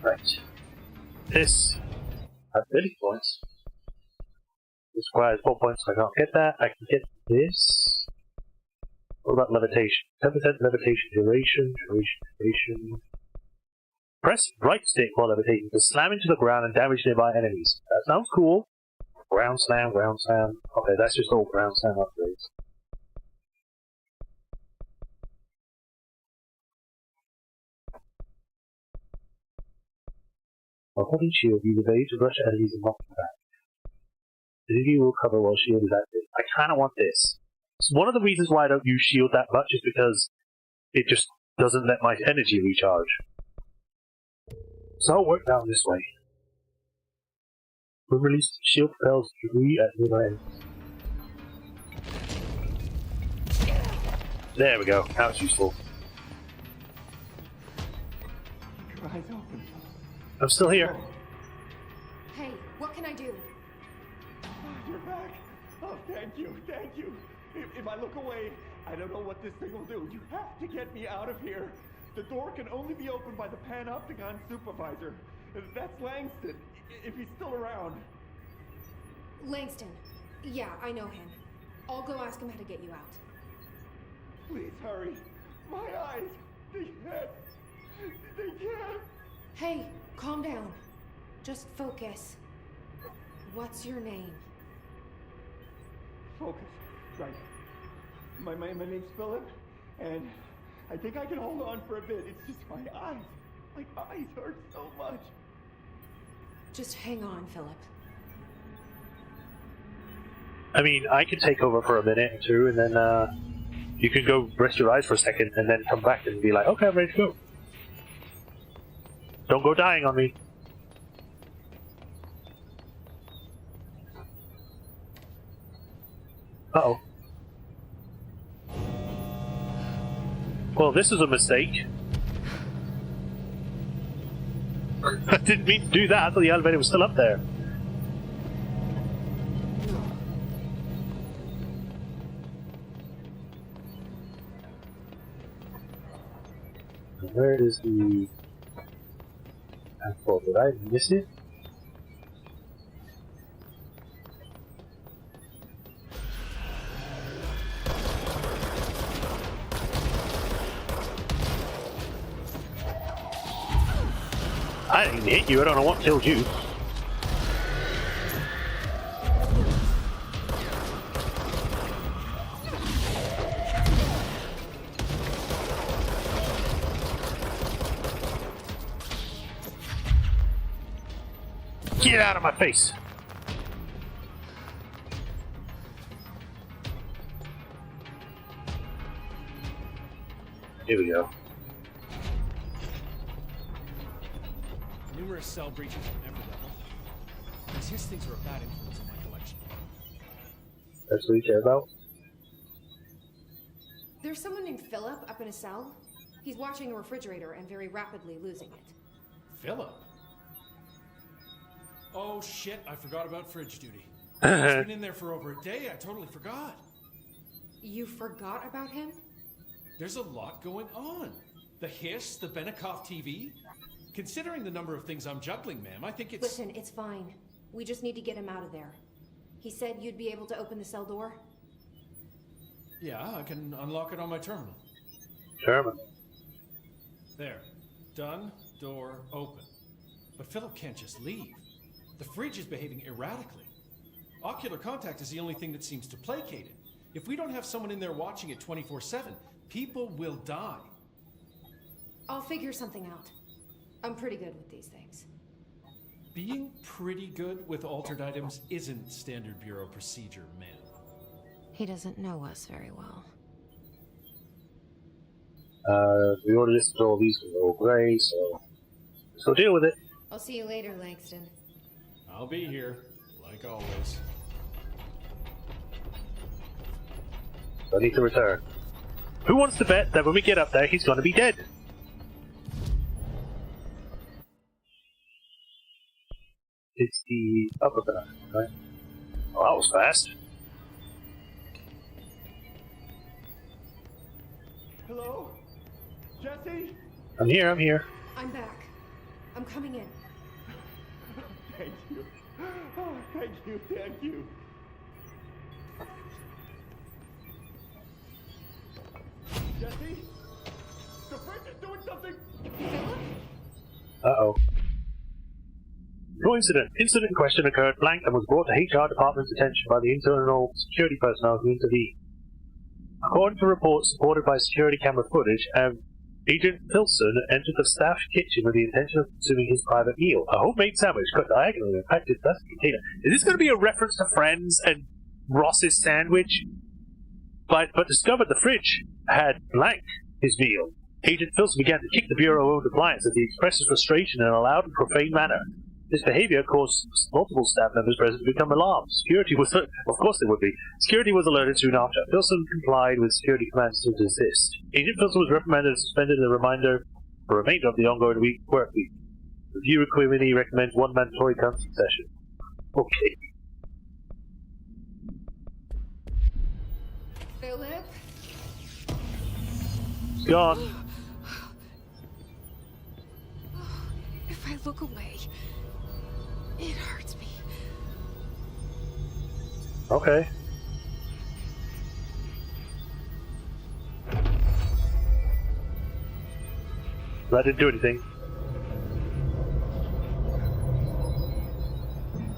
[SPEAKER 1] Right. This has 30 points. This requires 4 points, so I can't get that. I can get this. What about levitation? 10% levitation duration. Press right stick while levitating to slam into the ground and damage nearby enemies. That sounds cool. Ground slam, ground slam. Okay, that's just all ground slam upgrades. While holding shield, use evade to rush enemies and knock them back. The UV will cover while shield is active. I kind of want this. So one of the reasons why I don't use shield that much is because it just doesn't let my energy recharge. So I'll work down this way. When released, shield propels debris at nearby enemies. There we go. Now it's useful.
[SPEAKER 3] Keep your eyes open.
[SPEAKER 1] I'm still here.
[SPEAKER 4] Hey, what can I do?
[SPEAKER 3] You're back. Oh, thank you, thank you. If I look away, I don't know what this thing will do. You have to get me out of here. The door can only be opened by the Panopticon supervisor. That's Langston, if he's still around.
[SPEAKER 4] Langston. Yeah, I know him. I'll go ask him how to get you out.
[SPEAKER 3] Please hurry. My eyes, they can't.
[SPEAKER 4] Hey, calm down. Just focus. What's your name?
[SPEAKER 3] Focus. Right. My name's Philip, and I think I can hold on for a bit. It's just my eyes. My eyes hurt so much.
[SPEAKER 4] Just hang on, Philip.
[SPEAKER 1] I mean, I can take over for a minute or two, and then you can go rest your eyes for a second, and then come back and be like, okay, I'm ready to go. Don't go dying on me. Uh-oh. Well, this is a mistake. I didn't mean to do that. I thought the elevator was still up there. Where is the... Oh, did I miss it? I didn't even hit you. I don't know what killed you. Get out of my face! Here we go.
[SPEAKER 9] Numerous cell breaches on every level. These his things are a bad influence on my collection.
[SPEAKER 1] That's what you care about?
[SPEAKER 4] There's someone named Philip up in a cell. He's watching a refrigerator and very rapidly losing it.
[SPEAKER 9] Philip? Oh shit, I forgot about fridge duty. He's been in there for over a day, I totally forgot.
[SPEAKER 4] You forgot about him?
[SPEAKER 9] There's a lot going on. The hiss, the Benikoff TV. Considering the number of things I'm juggling, ma'am, I think it's...
[SPEAKER 4] Listen, it's fine. We just need to get him out of there. He said you'd be able to open the cell door?
[SPEAKER 9] Yeah, I can unlock it on my terminal.
[SPEAKER 1] Terminal.
[SPEAKER 9] There. Done. Door open. But Philip can't just leave. The fridge is behaving erratically. Ocular contact is the only thing that seems to placate it. If we don't have someone in there watching it 24/7, people will die.
[SPEAKER 4] I'll figure something out. I'm pretty good with these things.
[SPEAKER 9] Being pretty good with altered items isn't standard Bureau procedure, ma'am.
[SPEAKER 2] He doesn't know us very well.
[SPEAKER 1] We already listed all these because they're all grey, so deal with it.
[SPEAKER 4] I'll see you later, Langston.
[SPEAKER 9] I'll be here, like always.
[SPEAKER 1] I need to return. Who wants to bet that when we get up there, he's going to be dead? It's the upper banana, right? Oh, that was fast.
[SPEAKER 3] Hello? Jesse?
[SPEAKER 1] I'm here, I'm here.
[SPEAKER 4] I'm back. I'm coming in.
[SPEAKER 3] Thank you. Oh, thank you, thank you. Jesse? The fridge is doing something!
[SPEAKER 4] Philip?
[SPEAKER 1] Uh-oh. No incident. Incident in question occurred blank and was brought to HR department's attention by the internal security personnel who intervened. According to reports supported by security camera footage, Agent Filson entered the staff kitchen with the intention of consuming his private meal. A homemade sandwich cut diagonally in a packed plastic container. Is this going to be a reference to Friends and Ross's sandwich? But discovered the fridge had blank his meal. Agent Filson began to kick the Bureau-owned appliance as he expressed his frustration in a loud and profane manner. This behavior caused multiple staff members present to become alarmed. Security was, of course they would be. Security was alerted soon after. Filson complied with security commands to desist. Agent Filson was reprimanded and suspended the remainder of the ongoing work week. Review committee recommends 1 mandatory counseling session. Okay.
[SPEAKER 4] Philip?
[SPEAKER 1] Gone.
[SPEAKER 4] If I look away, it hurts me.
[SPEAKER 1] Okay. That didn't do anything.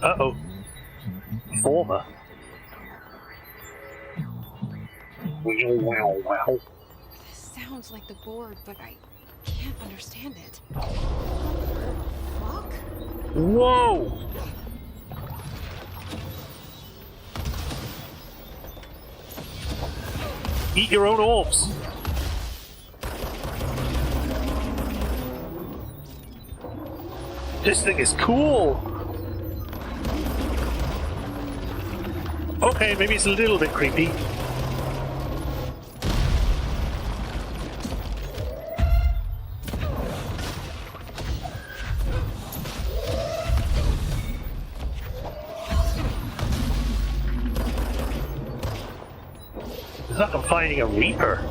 [SPEAKER 1] Uh-oh. Former. Wow.
[SPEAKER 4] This sounds like the board, but I can't understand it. Fuck?
[SPEAKER 1] Whoa! Eat your own orbs. This thing is cool. Okay, maybe it's a little bit creepy. It's like I'm finding a Reaper.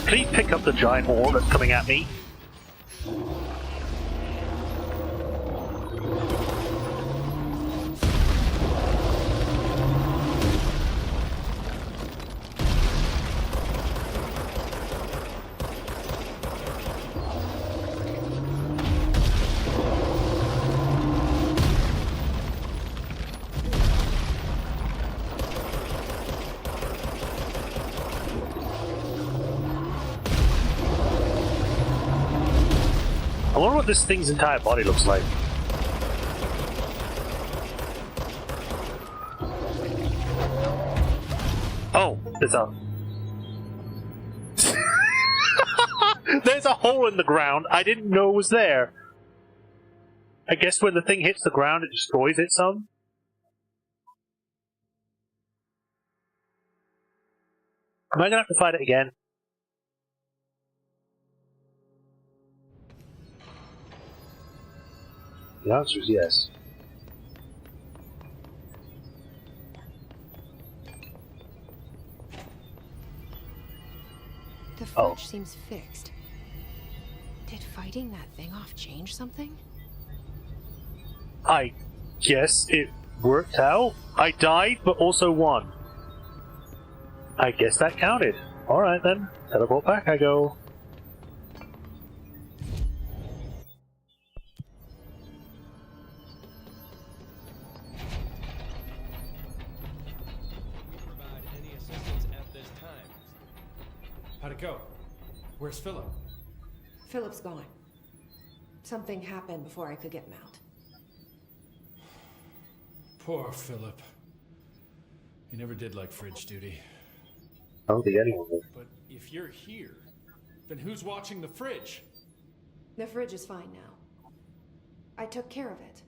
[SPEAKER 1] Please pick up the giant orb that's coming at me. I wonder what this thing's entire body looks like. Oh, there's a... There's a hole in the ground I didn't know was there. I guess when the thing hits the ground, it destroys it some. Am I gonna have to fight it again? The answer is yes.
[SPEAKER 4] The fridge seems fixed. Did fighting that thing off change something?
[SPEAKER 1] I guess it worked out. I died, but also won. I guess that counted. Alright then. Teleport back I go.
[SPEAKER 9] Provide any assistance at this time. How'd it go? Where's Philip?
[SPEAKER 4] Philip's gone. Something happened before I could get him out.
[SPEAKER 9] Poor Philip. He never did like fridge duty.
[SPEAKER 1] I don't think anyone will.
[SPEAKER 9] But if you're here, then who's watching the fridge?
[SPEAKER 4] The fridge is fine now. I took care of it.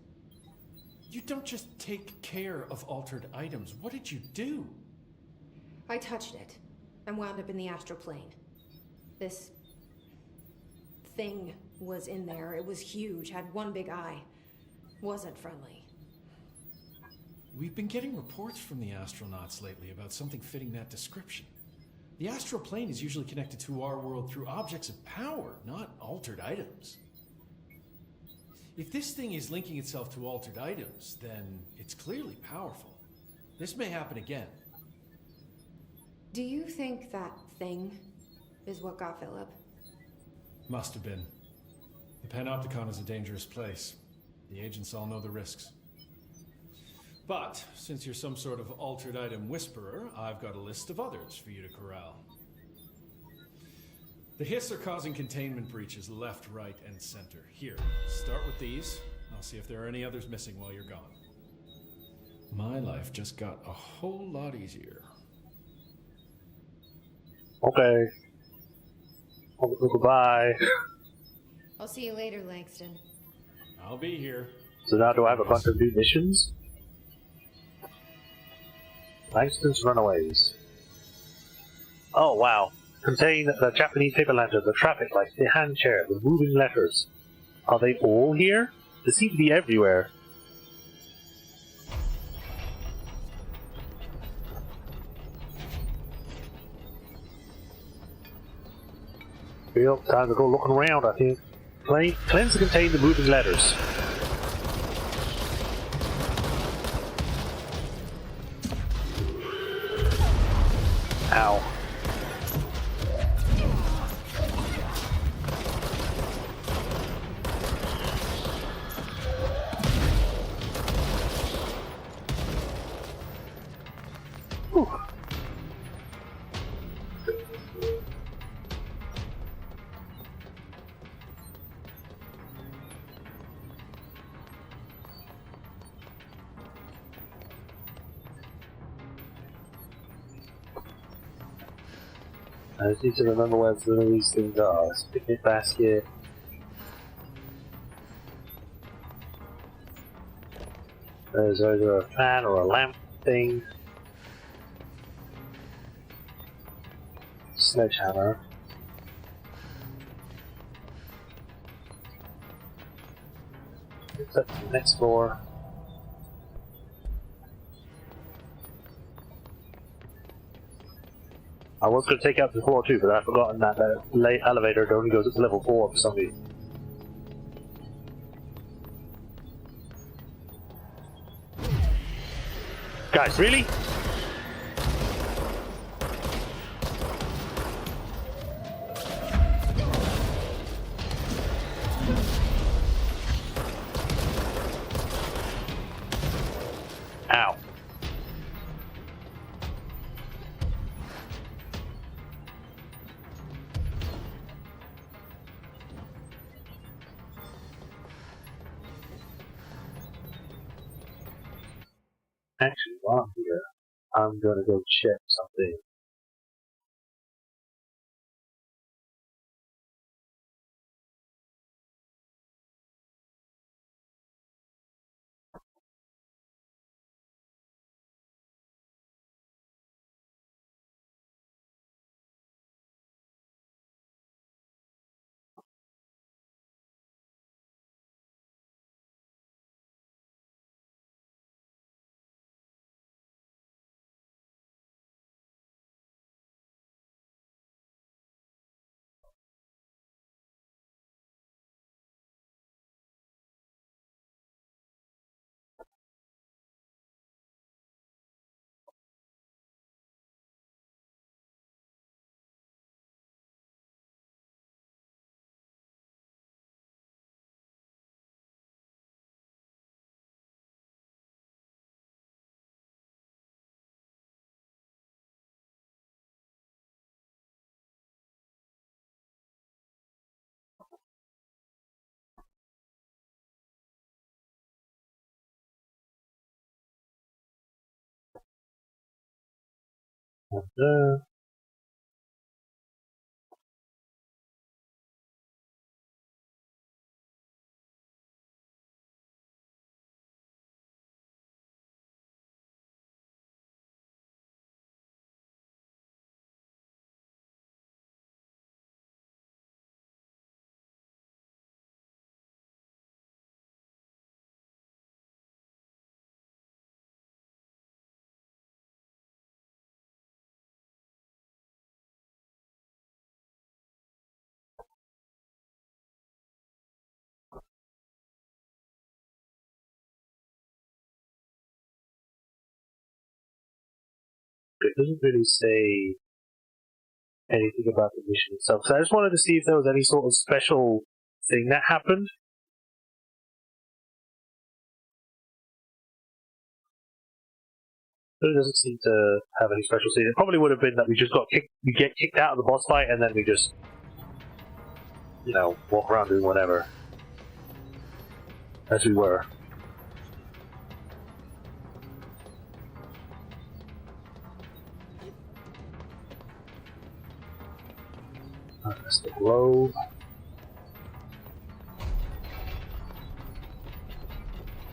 [SPEAKER 9] You don't just take care of altered items. What did you do?
[SPEAKER 4] I touched it and wound up in the astral plane. This thing was in there. It was huge, had one big eye. Wasn't friendly.
[SPEAKER 9] We've been getting reports from the astronauts lately about something fitting that description. The astral plane is usually connected to our world through objects of power, not altered items. If this thing is linking itself to altered items, then it's clearly powerful. This may happen again.
[SPEAKER 4] Do you think that thing is what got Philip?
[SPEAKER 9] Must have been. The Panopticon is a dangerous place. The agents all know the risks. But, since you're some sort of altered item whisperer, I've got a list of others for you to corral. The Hiss are causing containment breaches left, right, and center. Here, start with these. I'll see if there are any others missing while you're gone. My life just got a whole lot easier.
[SPEAKER 1] Okay. Goodbye.
[SPEAKER 4] I'll see you later, Langston.
[SPEAKER 9] I'll be here.
[SPEAKER 1] So now do I have a bunch of new missions? Langston's Runaways. Oh wow. Contain the Japanese paper lantern, the traffic light, the hand chair, the moving letters. Are they all here? They seem to be everywhere. Well, time to go looking around, I think. Cleanse to contain the moving letters. Ow. Whew. I just need to remember where some of these things are. It's a picnic basket. There's either a fan or a lamp thing. Sledgehammer. It's up to the next floor. I was going to take out the floor too, but I've forgotten that the elevator only goes up to level 4 for some reason. Guys, really? Ow. Actually, while I'm here, I'm gonna go check something. And, it doesn't really say anything about the mission itself. So I just wanted to see if there was any sort of special thing that happened. But it doesn't seem to have any special scene. It probably would have been that we just we get kicked out of the boss fight, and then we just, you know, walk around doing whatever. As we were. That's the globe.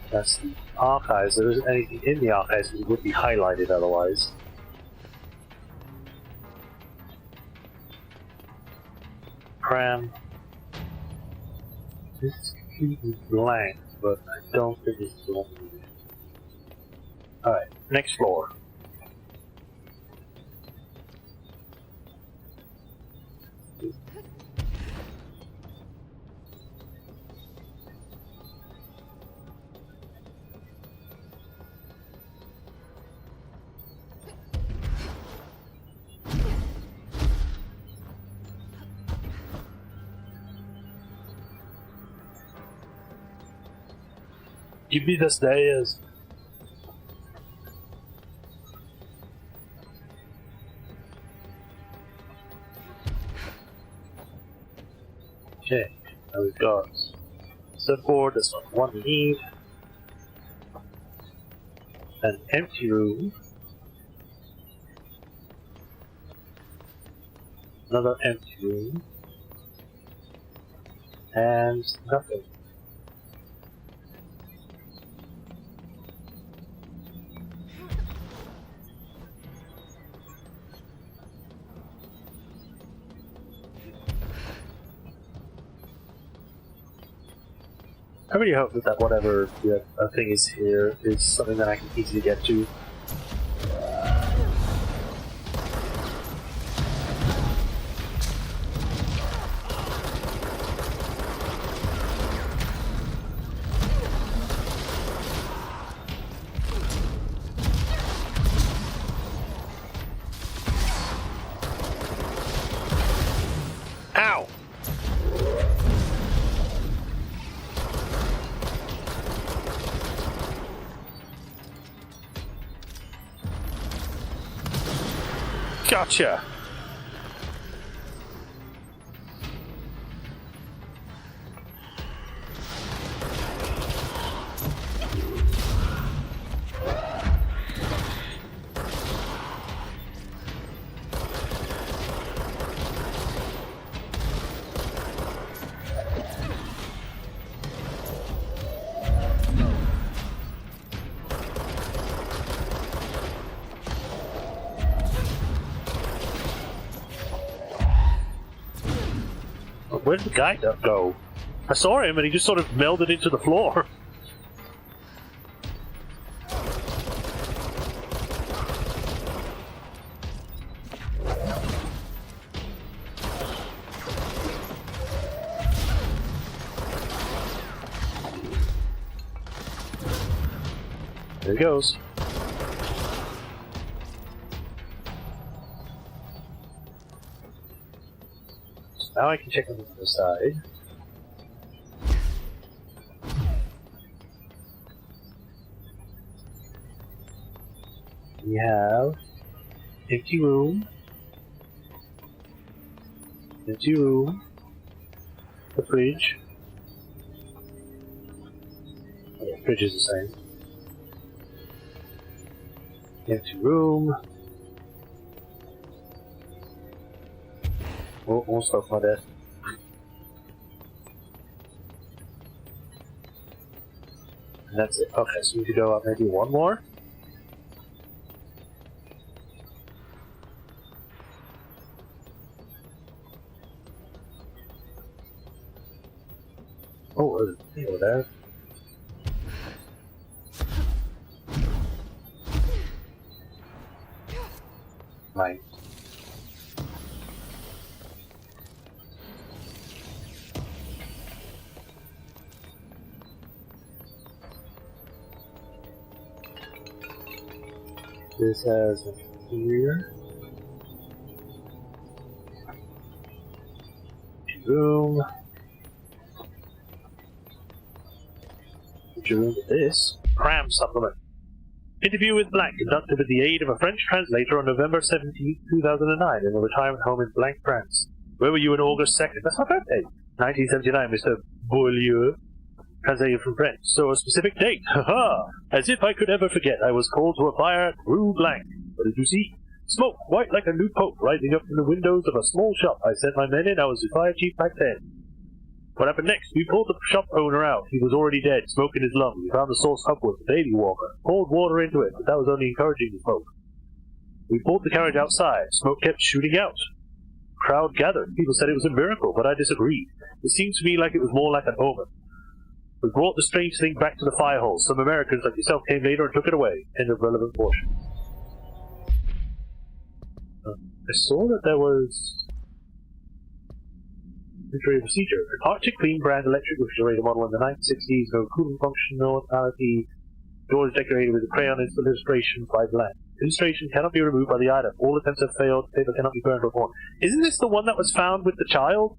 [SPEAKER 1] That's the archives. There isn't anything in the archives that would be highlighted otherwise. Cram. This is completely blank, but I don't think this is the one we need. Alright, next floor. Give me the stairs. Okay, now we've got surfboard, that's not one we need. An empty room. Another empty room. And nothing. I really hope that whatever the thing is here is something that I can easily get to. Ow! Gotcha! Where did the guy go? I saw him and he just sort of melded into the floor. There he goes. Now I can check on the other side. We have empty room, the fridge. Oh, the fridge is the same. Empty room. Oh, more stuff like that. And that's it. Okay, so we could go up maybe one more. Oh, there's a thing over there. Right. This has a here. Room. Put your room with this. Cram supplement. Interview with Blank, conducted with the aid of a French translator on November 17, 2009, in a retirement home in Blank, France. Where were you on August 2nd? That's my birthday. 1979, Mr. Beaulieu. Translated from French. So a specific date. Haha! As if I could ever forget, I was called to a fire at Rue Blank. What did you see? Smoke, white like a new pope, rising up from the windows of a small shop. I sent my men in. I was the fire chief back then. What happened next? We pulled the shop owner out. He was already dead, smoke in his lungs. We found the source upwards, the baby walker. Poured water into it, but that was only encouraging the smoke. We pulled the carriage outside. Smoke kept shooting out. Crowd gathered. People said it was a miracle, but I disagreed. It seemed to me like it was more like an omen. We brought the strange thing back to the fire hole. Some Americans like yourself came later and took it away. End of relevant portion. I saw that there was Inventory procedure. An Arctic Clean brand electric refrigerator model in the 1960s, no cooling functionality. Doors decorated with a crayon illustration by Blank. Illustration cannot be removed by the item. All attempts have failed. Paper cannot be burned or torn. Isn't this the one that was found with the child?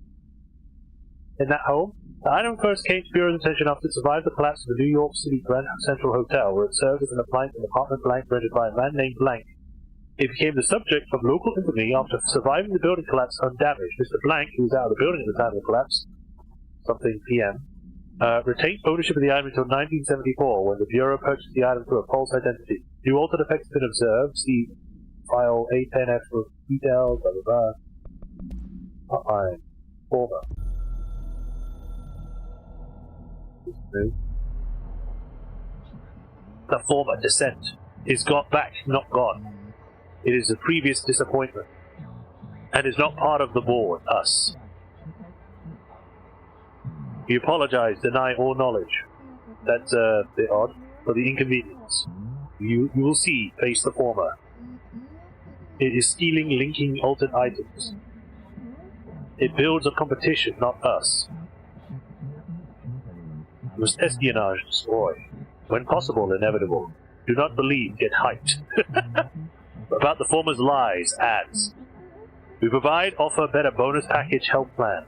[SPEAKER 1] In that home? The item first came to Bureau's attention after it survived the collapse of the New York City Grand Central Hotel, where it served as an appliance in apartment Blank rented by a man named Blank. It became the subject of local infamy after surviving the building collapse undamaged. Mr. Blank, who was out of the building at the time of the collapse, something p.m., retained ownership of the item until 1974, when the Bureau purchased the item through a false identity. New altered effects have been observed. See file A10F for details, blah blah blah. Hotline. Former. The former descent is got back, not gone. It is a previous disappointment, and is not part of the board, us. We apologize, deny all knowledge. That's a bit odd, for the inconvenience. You will see, face the former. It is stealing, linking altered items. It builds a competition, not us. It was espionage, destroy. When possible, inevitable. Do not believe, get hyped. About the former's lies, ads. We provide, offer better bonus package health plan.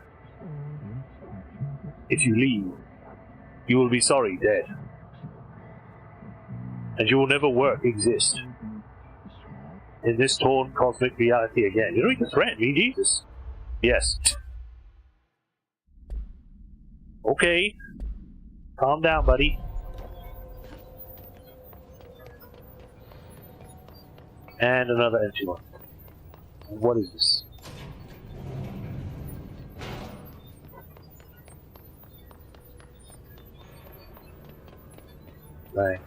[SPEAKER 1] If you leave, you will be sorry, dead. And you will never work, exist. In this torn cosmic reality again. You don't even threaten me, Jesus. Yes. Okay. Calm down, buddy. And another empty one. What is this? Right.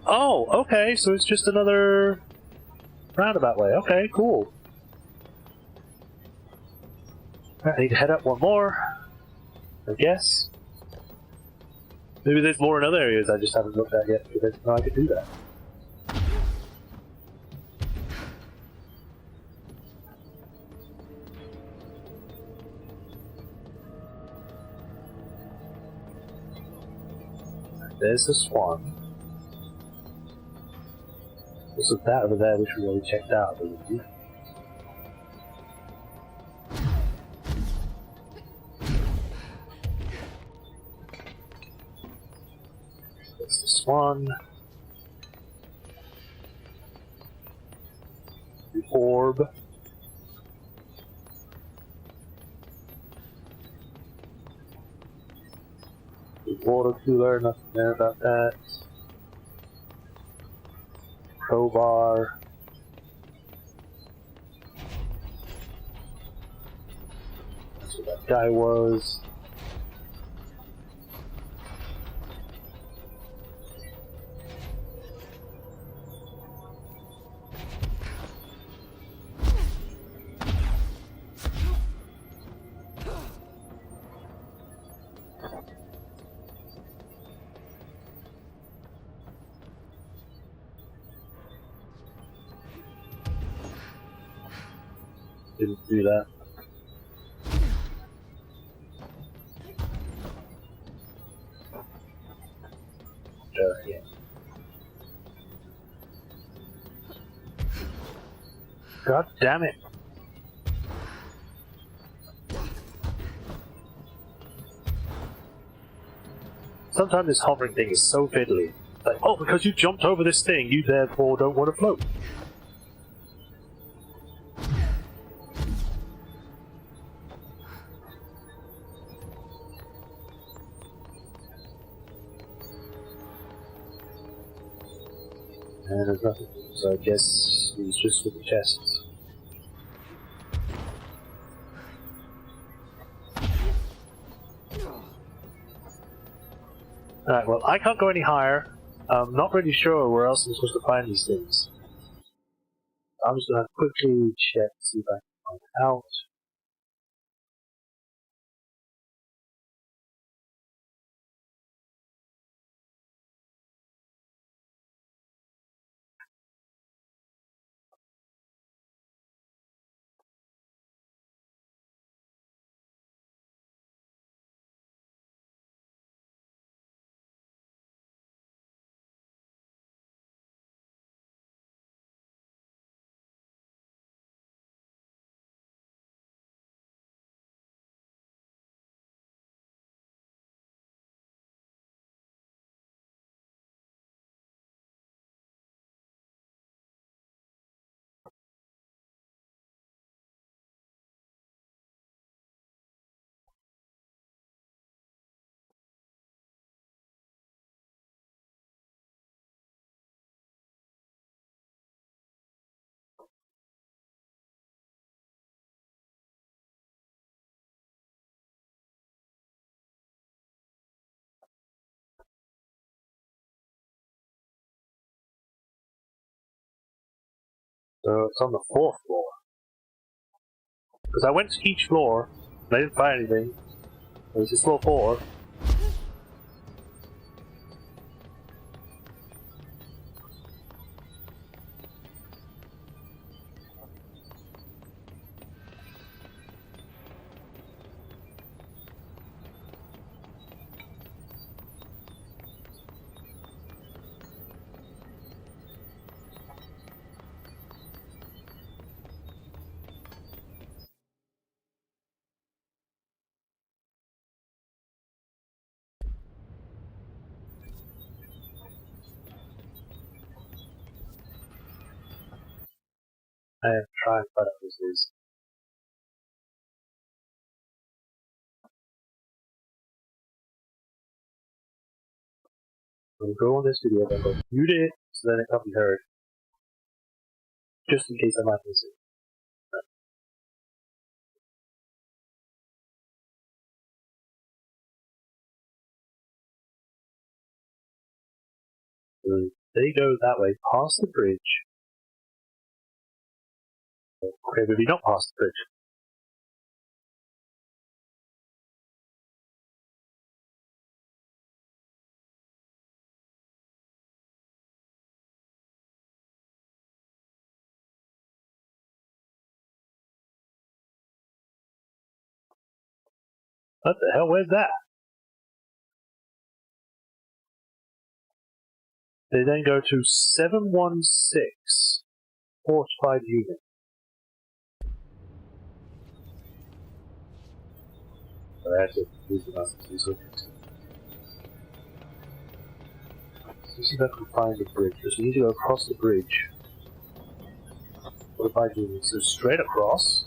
[SPEAKER 1] Oh, okay, so it's just another roundabout way. Okay, cool. I need to head up one more, I guess. Maybe there's more in other areas I just haven't looked at yet, because I didn't know I could do that. There's the swan. This is that over there, which we already checked out, I believe. There's the swan. The orb. Water cooler, nothing there about that. Crowbar. That's what that guy was. Didn't do that. Yeah. God damn it. Sometimes this hovering thing is so fiddly. Like, oh, because you jumped over this thing, you therefore don't want to float. And there's nothing. So I guess he's just with the chests. Alright, well, I can't go any higher. I'm not really sure where else I'm supposed to find these things. I'm just gonna quickly check to see if I can find out. So it's on the 4th floor. Because I went to each floor, and I didn't find anything. It was just floor 4. I am trying to find out what this is. I'll go on this video, then go mute it, so then it can't be heard. Just in case I might miss it. So they go that way, past the bridge. Okay, maybe not past the bridge. What the hell, where's that? They then go to 716 fortified unit. So I had to use the mouse to use it. Let's see if I can find the bridge. Just need to go across the bridge. Fortified unit. So straight across.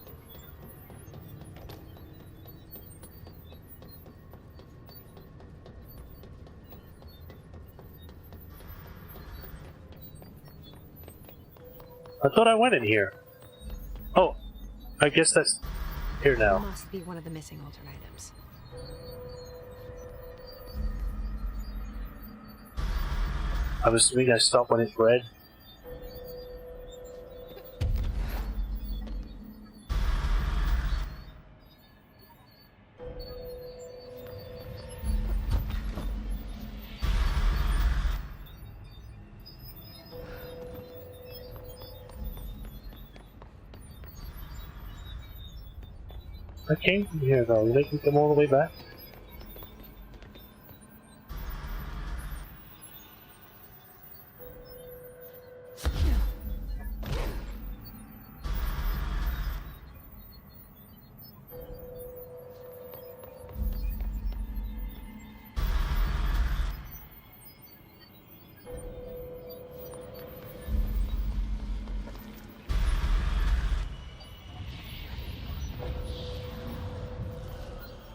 [SPEAKER 1] I thought I went in here. Oh, I guess that's here now.
[SPEAKER 2] Must be one of the missing alternate items.
[SPEAKER 1] I'm assuming I stop when it's red. I came from here though, you make me come all the way back?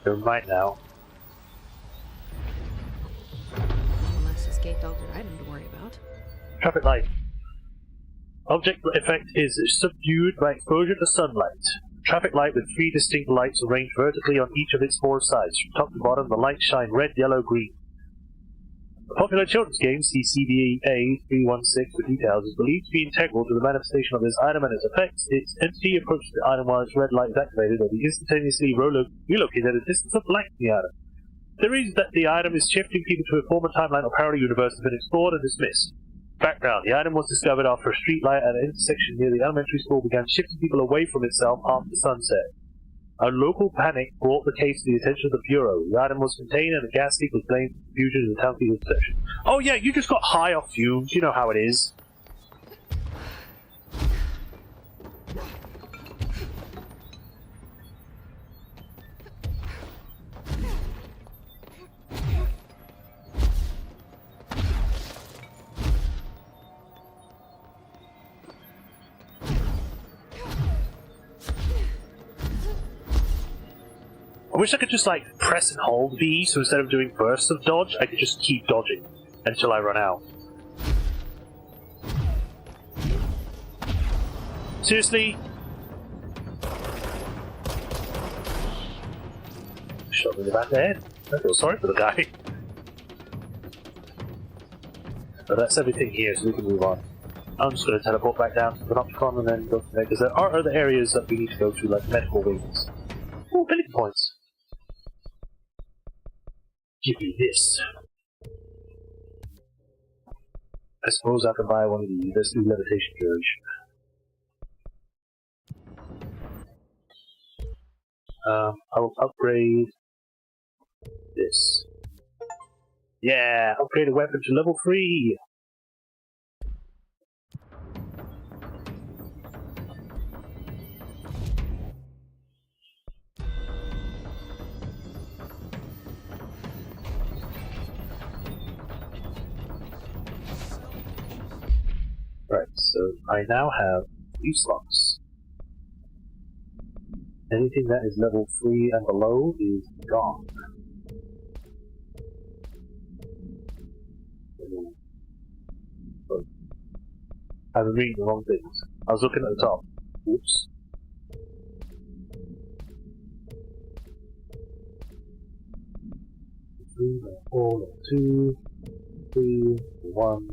[SPEAKER 1] Never mind now.
[SPEAKER 2] One less escaped altered item to worry about.
[SPEAKER 1] Traffic light. Object effect is subdued by exposure to sunlight. Traffic light with 3 distinct lights arranged vertically on each of its 4 sides. From top to bottom, the lights shine red, yellow, green. A popular children's game, see CDA 316 for details, is believed to be integral to the manifestation of this item and its effects. Its entity approaches the item while its red light is activated, or be instantaneously relocated at a distance of blank from the item. The reason that the item is shifting people to a former timeline or parallel universe has been explored and dismissed. Background. The item was discovered after a street light at an intersection near the elementary school began shifting people away from itself after sunset. A local panic brought the case to the attention of the Bureau. The item was contained and the gas leak was blamed for confusion in the town people's perception. Oh yeah, you just got high off fumes. You know how it is. I wish I could just, like, press and hold V, so instead of doing bursts of dodge, I could just keep dodging until I run out. Seriously? Shot me in the back of the head. I feel sorry for the guy. But that's everything here, so we can move on. I'm just going to teleport back down to the Panopticon and then go from there, because there are other areas that we need to go to, like medical wings. Ooh, ability points. Give me this. I suppose I can buy one of these. Let's do levitation duration. I will upgrade this. Yeah, upgrade a weapon to level 3. Right, so I now have 3 slots. Anything that is level 3 and below is gone. I've been reading the wrong things. I was looking at the top. Oops. Three, 4, 2, 3, 1,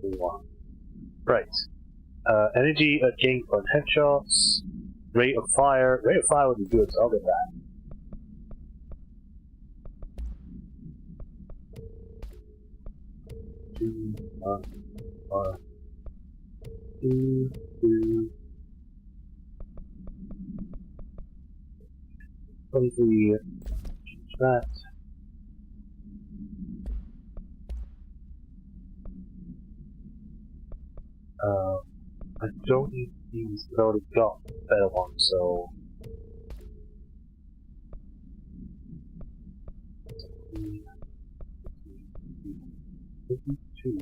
[SPEAKER 1] 1. Right. Energy at gain from headshots. Rate of fire. Rate of fire would be good, so I'll get that. Two, 1, 1, 2, 2. 23. Change that. I don't need these, but I already got better ones, so... 52.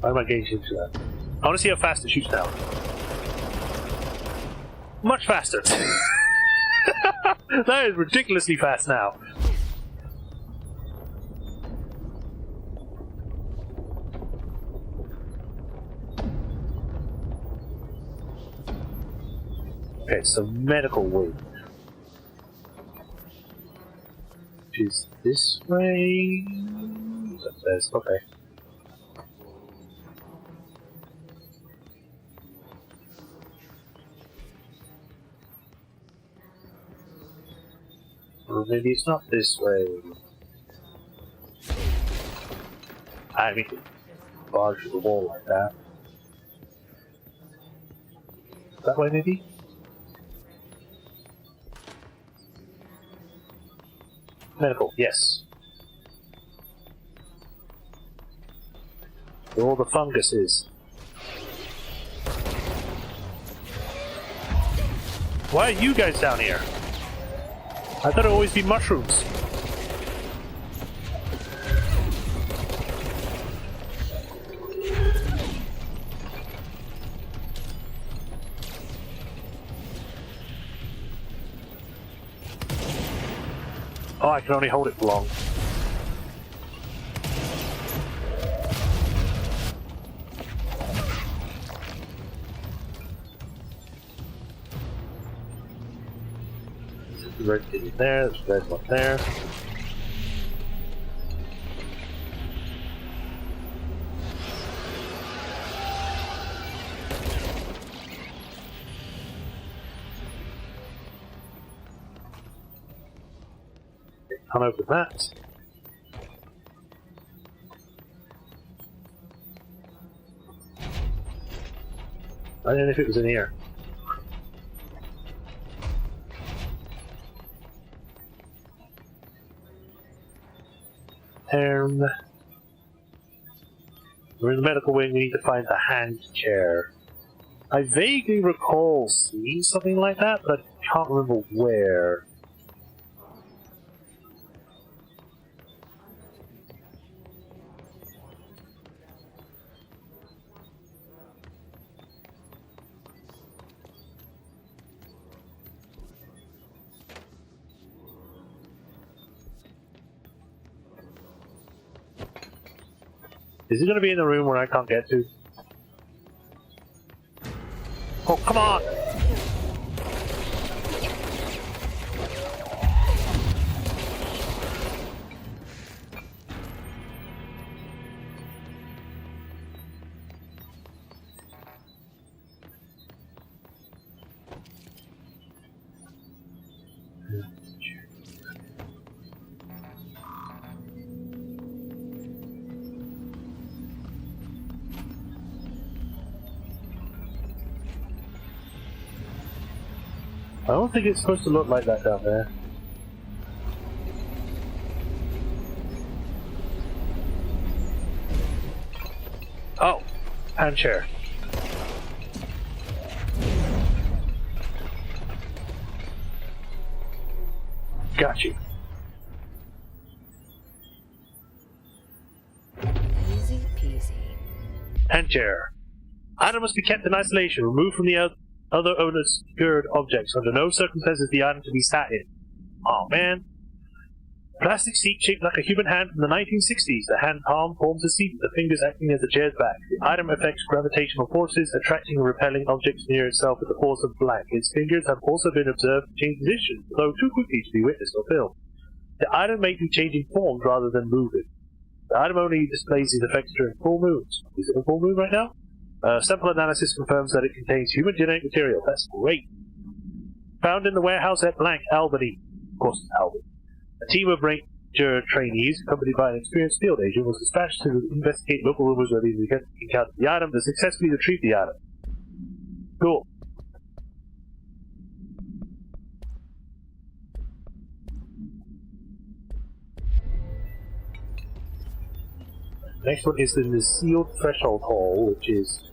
[SPEAKER 1] Why am I getting into that? I want to see how fast it shoots now. Much faster! That is ridiculously fast now. Okay, so medical wing. Which is this way? That says, okay. Or maybe it's not this way. I mean, barge the wall like that. That way, maybe? Medical, yes. Where all the fungus is. Why are you guys down here? I thought it'd always be mushrooms. Oh, I can only hold it for long. There's a red thing there, there's a red one there. Can't open that. I don't know if it was in here. We're in the medical wing, we need to find the hand chair. I vaguely recall seeing something like that, but I can't remember where. Is it going to be in the room where I can't get to? Oh, come on! I don't think it's supposed to look like that down there. Oh! Hand chair. Got you.
[SPEAKER 2] Easy peasy.
[SPEAKER 1] Hand chair. Item must be kept in isolation, removed from the other owner's secured objects. Under no circumstances the item to be sat in. Oh man. Plastic seat shaped like a human hand from the 1960s. The hand palm forms a seat with the fingers acting as the chair's back. The item affects gravitational forces, attracting and repelling objects near itself with the force of blank. Its fingers have also been observed to change position, though too quickly to be witnessed or filmed. The item may be changing forms rather than moving. The item only displays these effects during full moons. Is it a full moon right now? Sample analysis confirms that it contains human genetic material. That's great. Found in the warehouse at blank, Albany. Of course it's Albany. A team of ranger trainees, accompanied by an experienced field agent, was dispatched to investigate local rumors where these encountered the item to successfully retrieve the item. Cool. Next one is in the sealed threshold hall, which is...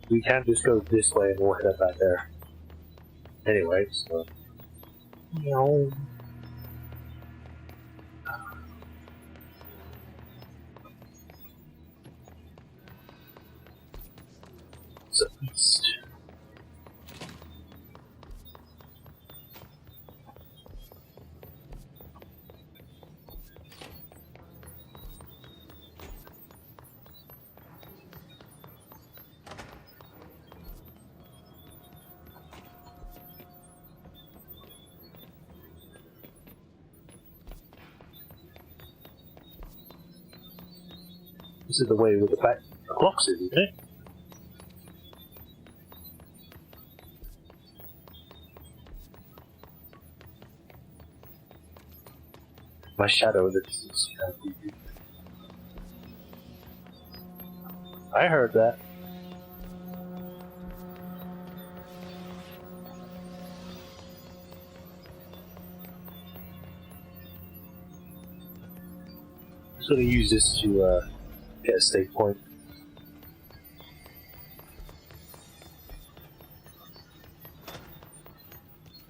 [SPEAKER 1] We can't just go this way and we'll head back there. Anyway, so... No. So east. This is the way with the back clocks is, isn't it? My shadow in the distance. I heard that. I'm just gonna use this to get a stake point.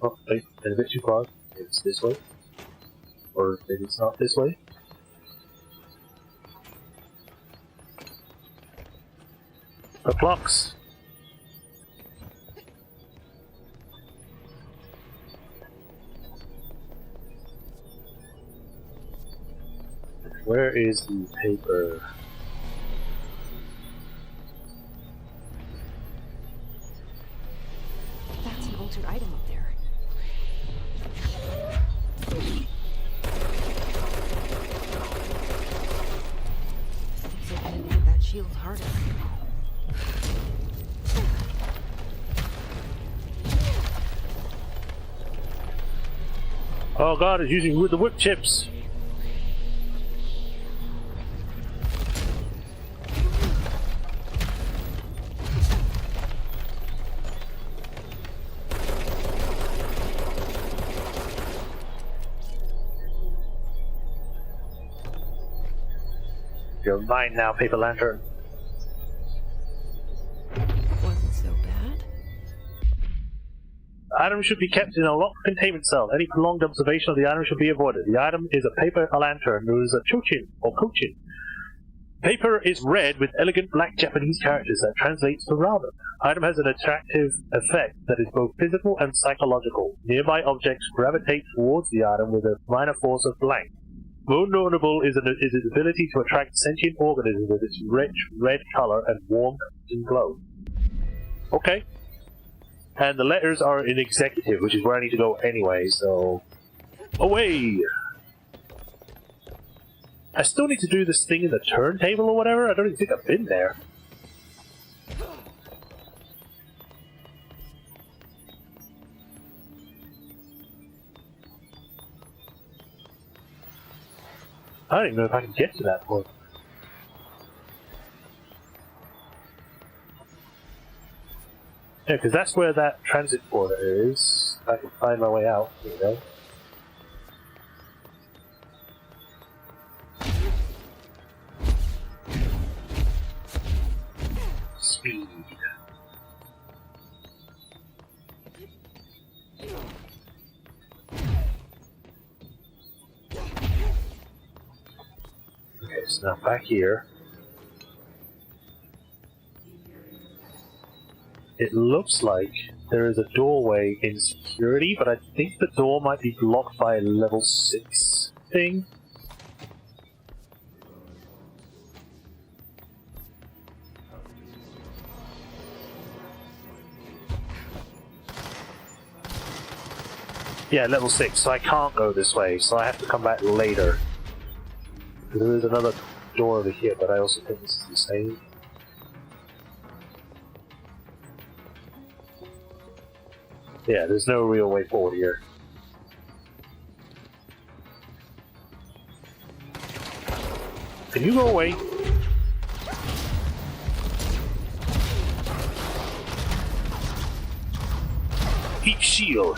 [SPEAKER 1] Oh, wait, a bit too far. Maybe it's this way. Or maybe it's not this way. The clocks! Where is the paper?
[SPEAKER 2] That's an altered item up there. Looks like I didn't hit that shield harder.
[SPEAKER 1] Oh god, it's using with the whip chips! You're mine now, Paper Lantern.
[SPEAKER 2] Wasn't so bad.
[SPEAKER 1] Item should be kept in a locked containment cell. Any prolonged observation of the item should be avoided. The item is a paper lantern known as a chochin or kochin. Paper is red with elegant black Japanese characters that translates to ramen. Item has an attractive effect that is both physical and psychological. Nearby objects gravitate towards the item with a minor force of blank. More notable is its ability to attract sentient organisms with its rich red color and warm and glow. Okay. And the letters are in executive, which is where I need to go anyway, so... Away! I still need to do this thing in the turntable or whatever? I don't even think I've been there. I don't even know if I can get to that point. Yeah, because that's where that transit portal is. I can find my way out, you know. Speed. Okay, so now back here. It looks like there is a doorway in security, but I think the door might be blocked by a level 6 thing. Yeah, level 6, so I can't go this way, so I have to come back later. There is another door over here, but I also think this is the same. Yeah, there's no real way forward here. Can you go away? Heat shield.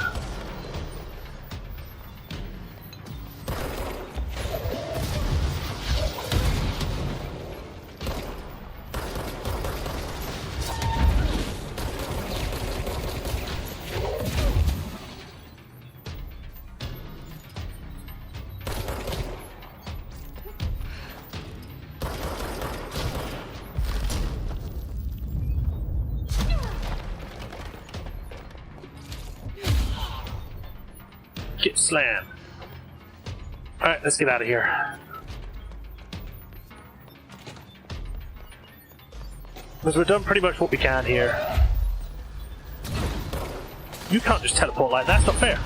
[SPEAKER 1] Get slammed. Alright, let's get out of here. Because we've done pretty much what we can here. You can't just teleport like that, that's not fair.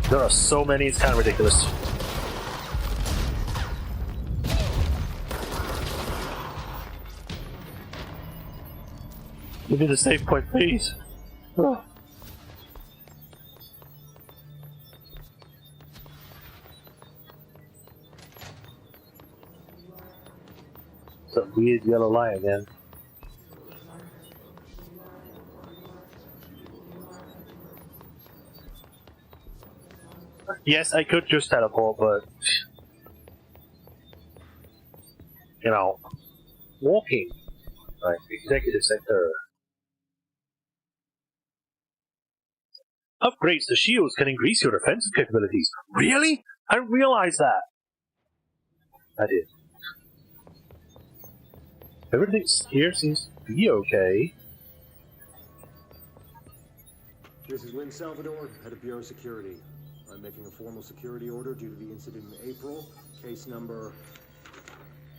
[SPEAKER 1] There are so many, it's kind of ridiculous. Give me the save point, please. Oh. weird yellow light again. Yes, I could just teleport, but you know, walking. Right, executive sector. Upgrades to shields can increase your defensive capabilities. Really? I didn't realize that. I did. Everything here seems to be okay.
[SPEAKER 10] This is Lynn Salvador, head of Bureau Security. I'm making a formal security order due to the incident in April. Case number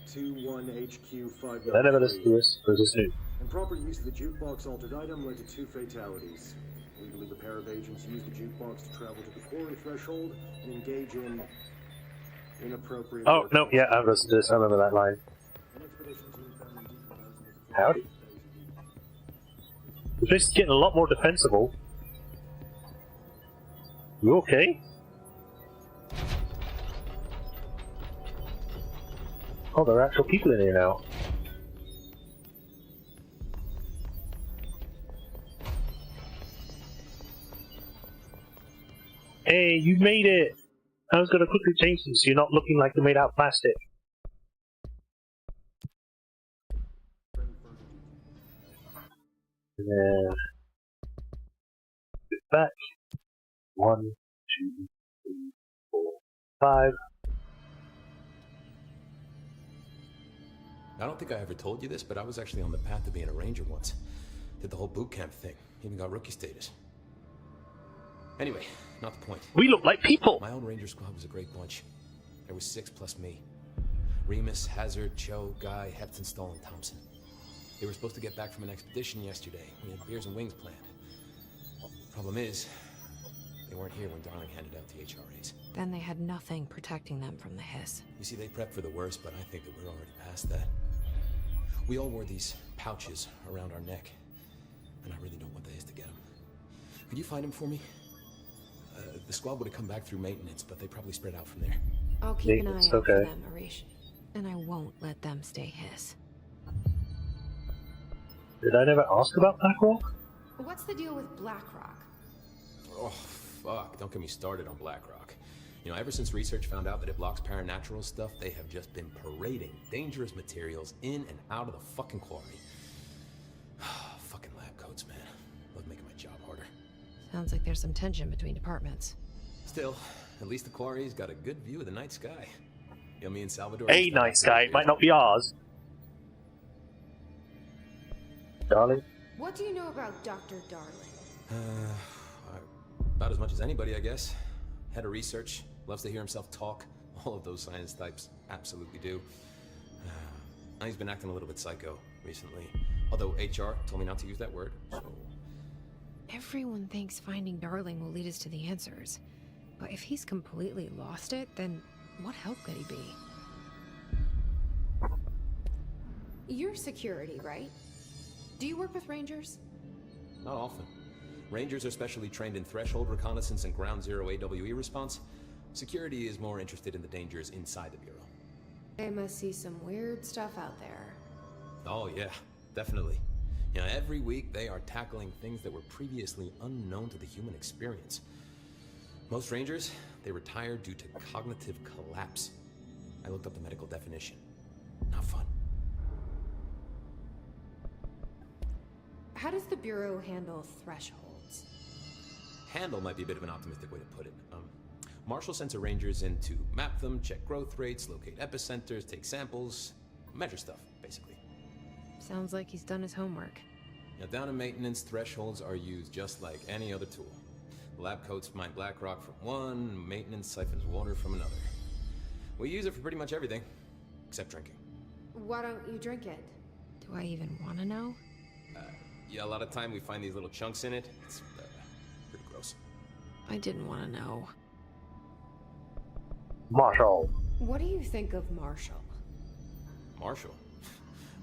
[SPEAKER 10] 21HQ593.
[SPEAKER 1] I never listened to this. Or is this new?
[SPEAKER 10] Improper use of the jukebox altered item led to 2 fatalities. We believe a pair of agents used the jukebox to travel to the quarry threshold and engage in inappropriate...
[SPEAKER 1] Oh, no, yeah, I've listened to this. I remember that line. Howdy. The place is getting a lot more defensible. You okay? Oh, there are actual people in here now. Hey, you made it! I was gonna quickly change them so you're not looking like you're made out of plastic. And then... get back. 1, 2, 3, 4, 5.
[SPEAKER 11] I don't think I ever told you this, but I was actually on the path to being a ranger once. Did the whole boot camp thing. Even got rookie status. Anyway, not the point.
[SPEAKER 1] We look like people!
[SPEAKER 11] My own ranger squad was a great bunch. There was 6 plus me. Remus, Hazard, Cho, Guy, Hepton, Stahl, and Thompson. They were supposed to get back from an expedition yesterday. We had beers and wings planned. Problem is, they weren't here when Darling handed out the HRAs.
[SPEAKER 2] Then they had nothing protecting them from the hiss.
[SPEAKER 11] You see, they prepped for the worst, but I think that we're already past that. We all wore these pouches around our neck, and I really don't want the hiss to get them. Could you find them for me? The squad would have come back through maintenance, but they probably spread out from there.
[SPEAKER 2] I'll keep an eye out for them, Arish. And I won't let them stay hiss.
[SPEAKER 1] Did I never ask about Blackrock?
[SPEAKER 4] What's the deal with Blackrock?
[SPEAKER 11] Oh, fuck. Don't get me started on Blackrock. You know, ever since research found out that it blocks paranatural stuff, they have just been parading dangerous materials in and out of the fucking quarry. Fucking lab coats, man. Love making my job harder.
[SPEAKER 2] Sounds like there's some tension between departments.
[SPEAKER 11] Still, at least the quarry's got a good view of the night sky. You know, me and Salvador...
[SPEAKER 1] A night sky, it might not be ours. Darling?
[SPEAKER 4] What do you know about Dr. Darling?
[SPEAKER 11] About as much as anybody, I guess. Head of research, loves to hear himself talk. All of those science types absolutely do. He's been acting a little bit psycho recently. Although HR told me not to use that word, so...
[SPEAKER 2] Everyone thinks finding Darling will lead us to the answers. But if he's completely lost it, then what help could he be?
[SPEAKER 4] You're security, right? Do you work with Rangers?
[SPEAKER 11] Not often. Rangers are specially trained in threshold reconnaissance and ground zero AWE response. Security is more interested in the dangers inside the Bureau.
[SPEAKER 4] They must see some weird stuff out there.
[SPEAKER 11] Oh yeah, definitely. You know, every week they are tackling things that were previously unknown to the human experience. Most Rangers, they retire due to cognitive collapse. I looked up the medical definition. Not fun.
[SPEAKER 4] How does the Bureau handle thresholds?
[SPEAKER 11] Handle might be a bit of an optimistic way to put it. Marshall sends her Rangers in to map them, check growth rates, locate epicenters, take samples, measure stuff, basically.
[SPEAKER 2] Sounds like he's done his homework.
[SPEAKER 11] Now, down in maintenance, thresholds are used just like any other tool. The lab coats mine black rock from one, maintenance siphons water from another. We use it for pretty much everything, except drinking.
[SPEAKER 4] Why don't you drink it?
[SPEAKER 2] Do I even want to know?
[SPEAKER 11] Yeah, a lot of time we find these little chunks in it. It's pretty gross.
[SPEAKER 2] I didn't want to know.
[SPEAKER 1] Marshall.
[SPEAKER 4] What do you think of Marshall?
[SPEAKER 11] Marshall?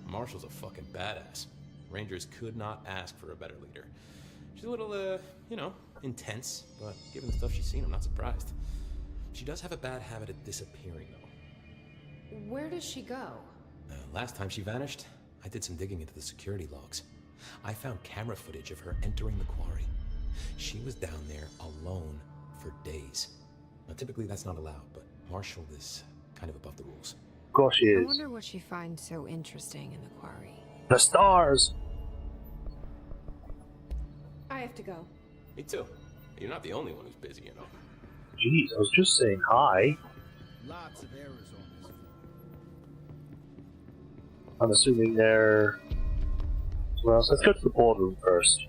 [SPEAKER 11] Marshall's a fucking badass. Rangers could not ask for a better leader. She's a little, you know, intense, but given the stuff she's seen, I'm not surprised. She does have a bad habit of disappearing, though.
[SPEAKER 4] Where does she go?
[SPEAKER 11] Last time she vanished, I did some digging into the security logs. I found camera footage of her entering the quarry. She was down there alone for days. Now, typically that's not allowed, but Marshall is kind of above the rules.
[SPEAKER 1] Of course she
[SPEAKER 2] I
[SPEAKER 1] is.
[SPEAKER 2] wonder what she finds so interesting in the quarry.
[SPEAKER 1] The stars!
[SPEAKER 4] I have to go.
[SPEAKER 11] Me too. You're not the only one who's busy, you know.
[SPEAKER 1] Jeez, I was just saying hi.
[SPEAKER 12] Lots of errors on this floor.
[SPEAKER 1] I'm assuming they're... Well, so let's go to the boardroom first.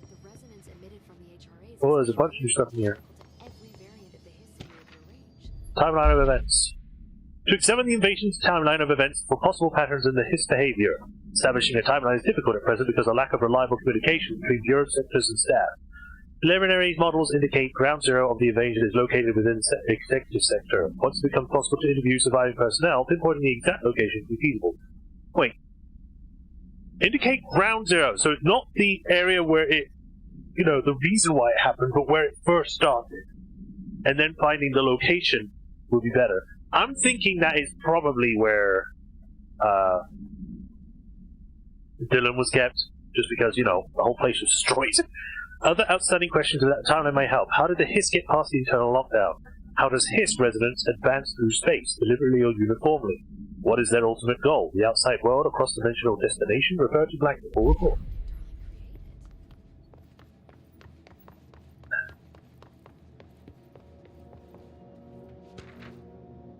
[SPEAKER 13] The resonance emitted from the HRAs.
[SPEAKER 1] Oh, there's a bunch of new stuff in here. Timeline of events. To examine the invasion's timeline of events for possible patterns in the HISS behavior. Establishing a timeline is difficult at present because of lack of reliable communication between bureau sectors and staff. Preliminary models indicate ground zero of the invasion is located within the executive sector. Once it becomes possible to interview surviving personnel, pinpointing the exact location will be feasible. Wait. Indicate ground zero, so it's not the area where it, you know, the reason why it happened, but where it first started. And then finding the location will be better. I'm thinking that is probably where Dylan was kept, just because, you know, the whole place was destroyed. Other outstanding questions of that timeline may help. How did the HISS get past the internal lockdown? How does HISS residents advance through space, deliberately or uniformly? What is their ultimate goal? The outside world, a cross-dimensional destination? Refer to Black Full Report.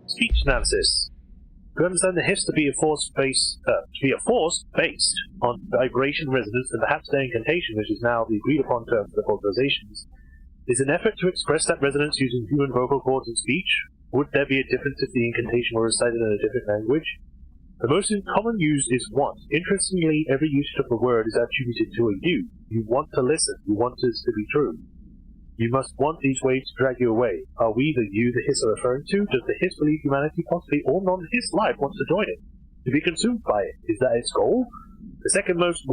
[SPEAKER 1] Speech analysis. We understand the HISS to be a force based on vibration resonance and perhaps their incantation, which is now the agreed upon term for the vocalizations, is an effort to express that resonance using human vocal cords and speech. Would there be a difference if the incantation were recited in a different language? The most common use is want. Interestingly, every usage of the word is attributed to a you. You want to listen. You want this to be true. You must want these waves to drag you away. Are we the you the HISS are referring to? Does the HISS believe humanity, possibly all non-HISS life, wants to join it? To be consumed by it? Is that its goal? The second most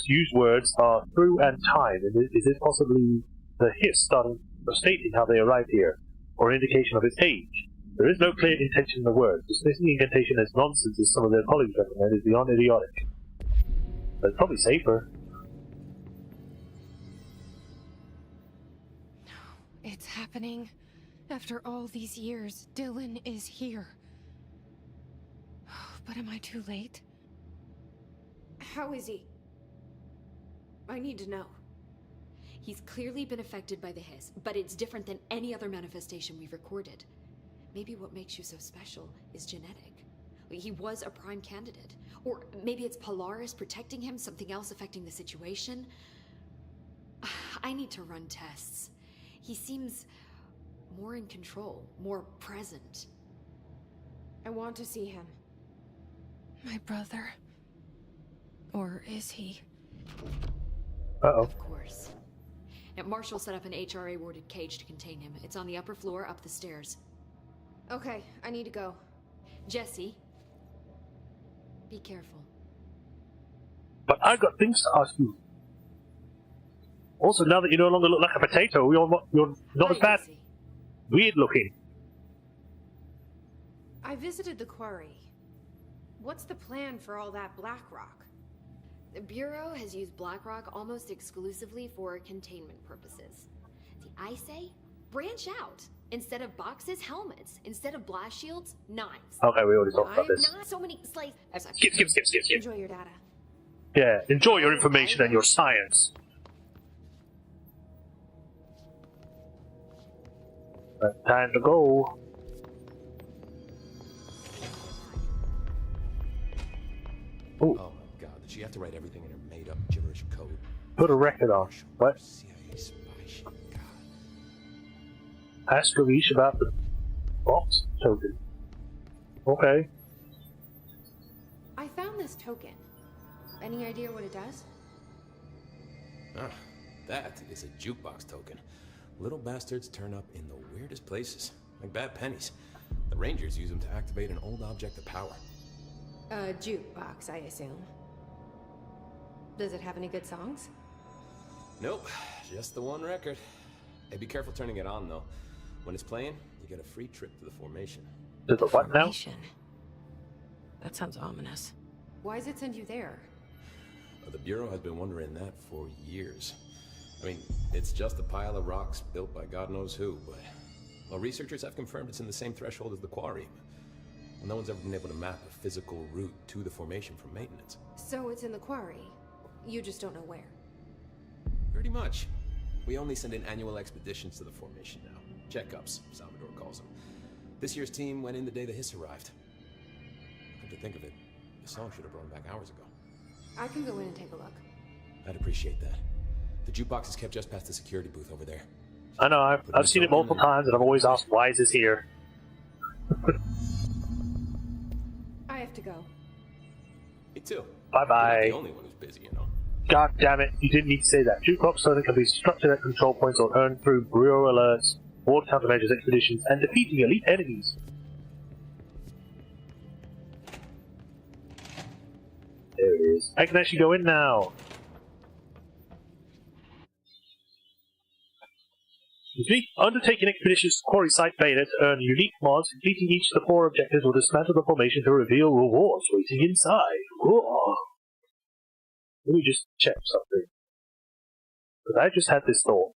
[SPEAKER 1] used words are through and time. Is it possibly the HISS stating how they arrived here, or an indication of its age? There is no clear intention in the words. Dismissing the incantation as nonsense, as some of their colleagues recommend, is beyond idiotic. But it's probably safer.
[SPEAKER 2] It's happening. After all these years, Dylan is here. But am I too late?
[SPEAKER 4] How is he? I need to know.
[SPEAKER 13] He's clearly been affected by the HISS, but it's different than any other manifestation we've recorded. Maybe what makes you so special is genetic. He was a prime candidate. Or maybe it's Polaris protecting him, something else affecting the situation. I need to run tests. He seems more in control, more present.
[SPEAKER 4] I want to see him.
[SPEAKER 2] My brother? Or is he?
[SPEAKER 1] Uh-oh.
[SPEAKER 13] Of course. Now, Marshall set up an HRA-warded cage to contain him. It's on the upper floor, up the stairs.
[SPEAKER 4] Okay, I need to go.
[SPEAKER 13] Jesse, be careful.
[SPEAKER 1] But I got things to ask you. Also, now that you no longer look like a potato, you're not as bad.
[SPEAKER 13] Jesse.
[SPEAKER 1] Weird looking.
[SPEAKER 4] I visited the quarry. What's the plan for all that black rock?
[SPEAKER 13] The Bureau has used Blackrock almost exclusively for containment purposes. See, I say, branch out. Instead of boxes, helmets. Instead of blast shields, knives.
[SPEAKER 1] Okay, we already talked about this.
[SPEAKER 13] Not so many slices.
[SPEAKER 1] Skip.
[SPEAKER 4] Enjoy your data.
[SPEAKER 1] Yeah, enjoy your information and your science. Time to go.
[SPEAKER 11] Oh my god, did she have to write everything in her made-up gibberish code?
[SPEAKER 1] Put a record on. What?
[SPEAKER 11] CIA spy shit, god.
[SPEAKER 1] Ask Garish about the box token. Okay.
[SPEAKER 4] I found this token. Any idea what it does?
[SPEAKER 11] Ah, that is a jukebox token. Little bastards turn up in the weirdest places, like bad pennies. The Rangers use them to activate an old object of power.
[SPEAKER 4] A jukebox, I assume. Does it have any good songs?
[SPEAKER 11] Nope, just the one record. Hey, be careful turning it on, though. When it's playing, you get a free trip to the formation.
[SPEAKER 1] To the what now?
[SPEAKER 2] Formation. That sounds ominous.
[SPEAKER 4] Why does it send you there?
[SPEAKER 11] The Bureau has been wondering that for years. I mean, it's just a pile of rocks built by God knows who, but... Well, researchers have confirmed it's in the same threshold as the quarry. No one's ever been able to map a physical route to the formation for maintenance.
[SPEAKER 4] So it's in the quarry. You just don't know where.
[SPEAKER 11] Pretty much. We only send in annual expeditions to the formation now. Checkups, Salvador calls them. This year's team went in the day the hiss arrived. Come to think of it, the song should have brought back hours ago.
[SPEAKER 4] I can go in and take a look.
[SPEAKER 11] I'd appreciate that. The jukebox is kept just past the security booth over there.
[SPEAKER 1] I know, I've seen it multiple times, and I've always asked, why is this here?
[SPEAKER 4] I have to go.
[SPEAKER 11] Me too.
[SPEAKER 1] Bye-bye.
[SPEAKER 11] You're not the only one who's busy, you know.
[SPEAKER 1] God damn it, you didn't need to say that. Jukebox Soda can be structured at control points or earned through Bureau alerts, ward countermeasures expeditions, and defeating elite enemies. There it is. I can actually go in now. Undertaking expeditions to Quarry Site Beta to earn unique mods, completing each of the 4 objectives will dismantle the formation to reveal rewards waiting inside. Whoa. Let me just check something. Because I just had this thought.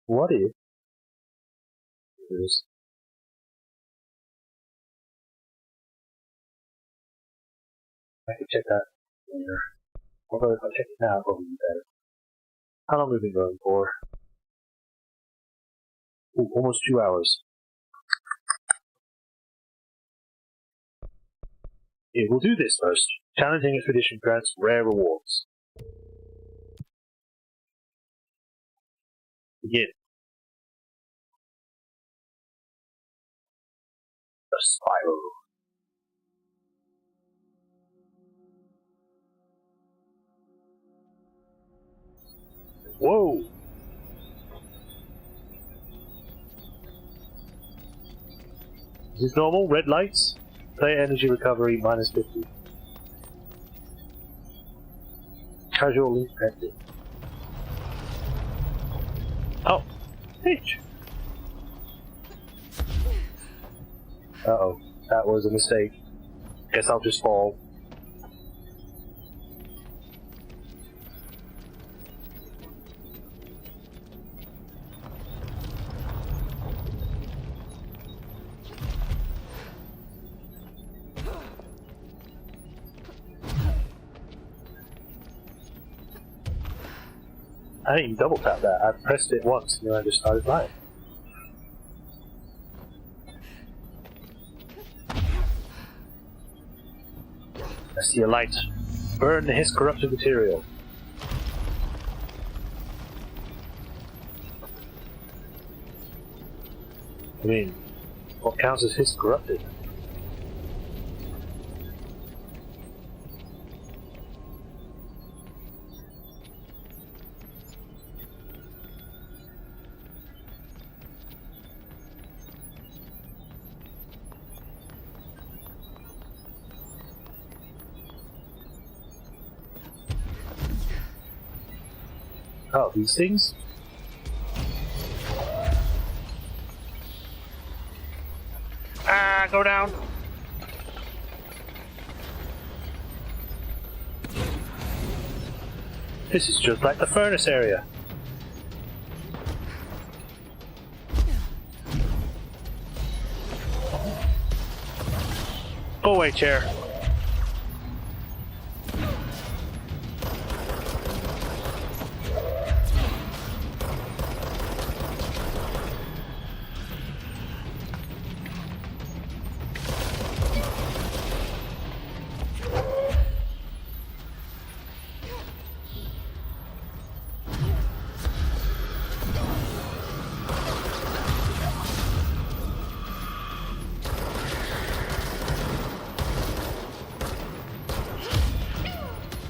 [SPEAKER 1] What if... I can check that later. Although if I check it now, it'll probably be better. How long have we been going for? Ooh, almost 2 hours. Yeah, we'll do this first. Challenging expedition grants rare rewards. Begin. The spiral. Whoa! Is this normal? Red lights? Player energy recovery minus 50. Casual link pending. Oh! Pitch! Uh-oh. That was a mistake. Guess I'll just fall. I didn't even double tap that. I pressed it once and then I just started flying. I see a light. Burn the hiss corrupted material. I mean, what counts as hiss corrupted? Oh, these things? Ah, go down! This is just like the furnace area. Go away, chair.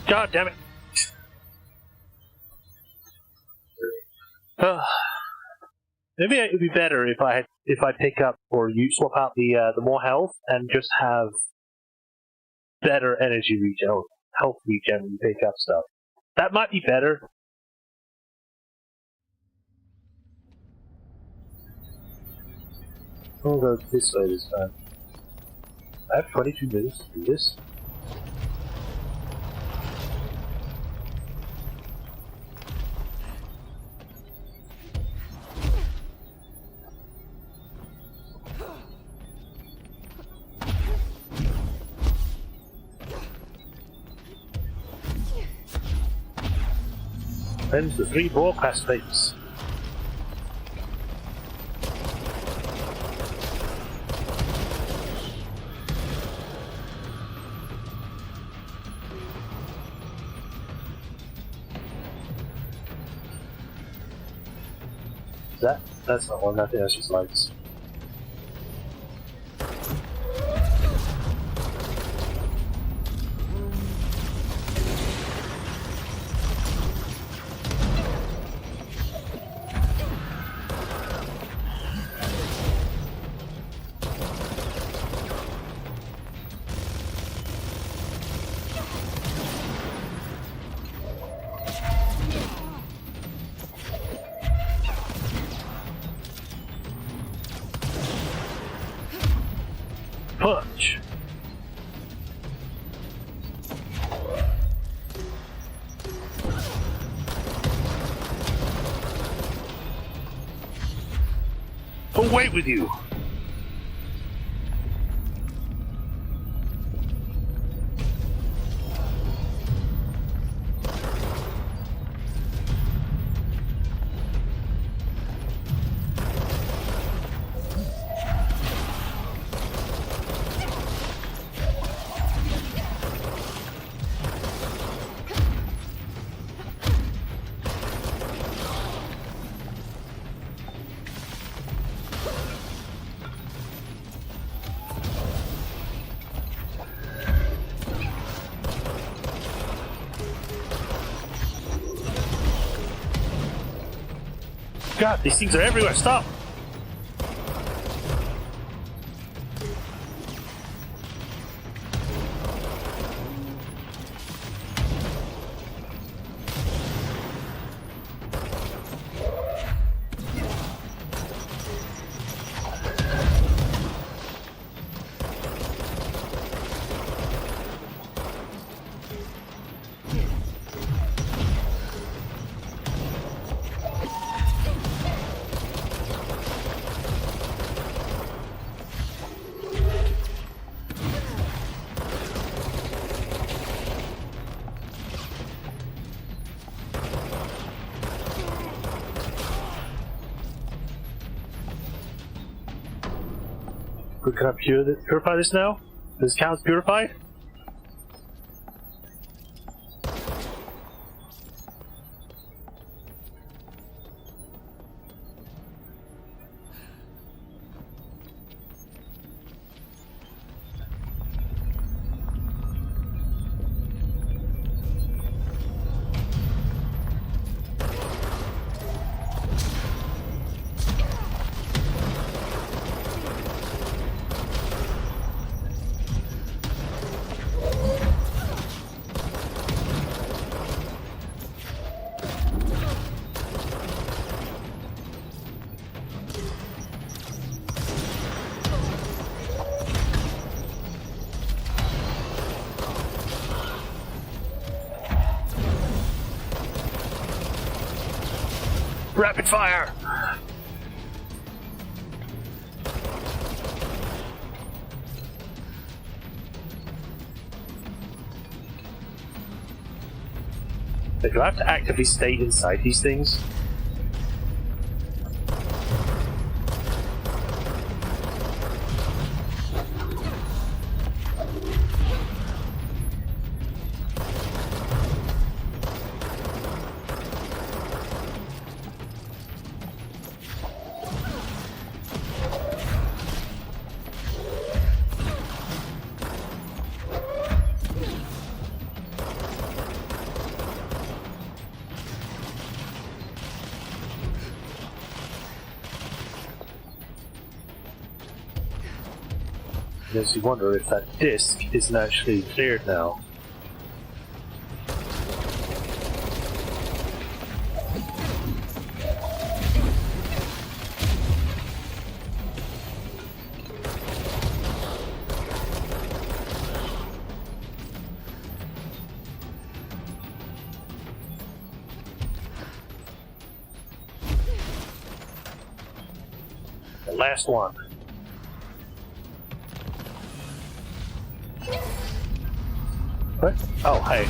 [SPEAKER 1] God damn it! Maybe it would be better if I pick up or you swap out the more health and just have better energy regen, health regen when you pick up stuff. That might be better. I'll go this way this time. I have 22 minutes to do this. Them's the 3 broadcast tapes. That's not one, I think that's just lights. Punch! Away with you! God, these things are everywhere, stop! Can I purify this now? Does count as purified? Rapid fire! Do I have to actively stay inside these things? Makes you wonder if that disc isn't actually cleared now. The last one. What? Oh, hey.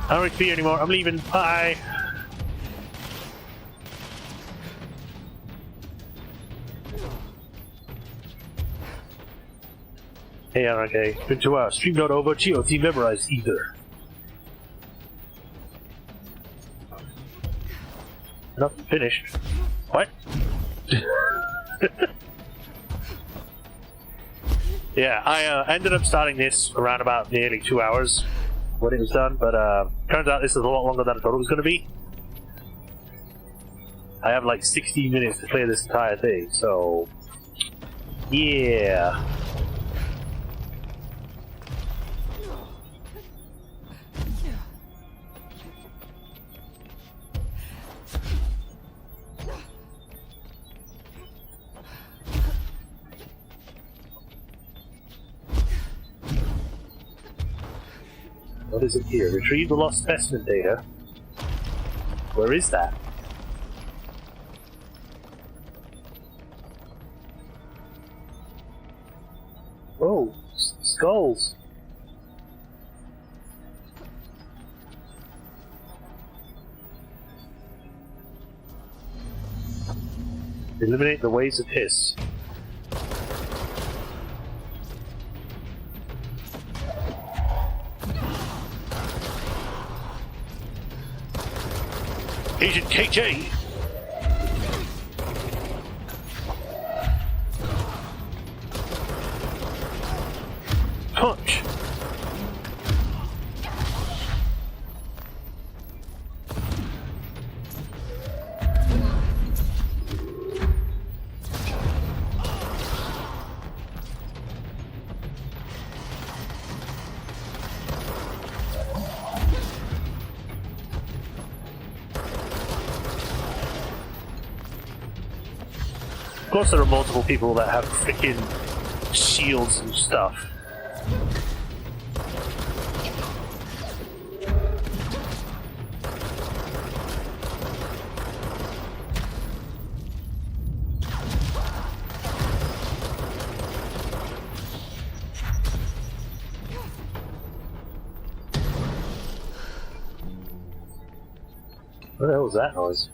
[SPEAKER 1] I don't need to be here anymore. I'm leaving. Bye. Hey, RK. Been 2 hours. Stream not over. GOT memorized either. Not finished. What? Yeah, I ended up starting this around about nearly 2 hours when it was done, but turns out this is a lot longer than I thought it was going to be. I have like 16 minutes to clear this entire thing, so yeah. What is it here? Retrieve the lost specimen data. Where is that? Oh, skulls. Eliminate the waves of hiss. Agent KJ! Punch! Of course there are multiple people that have freaking shields and stuff. What the hell was that noise?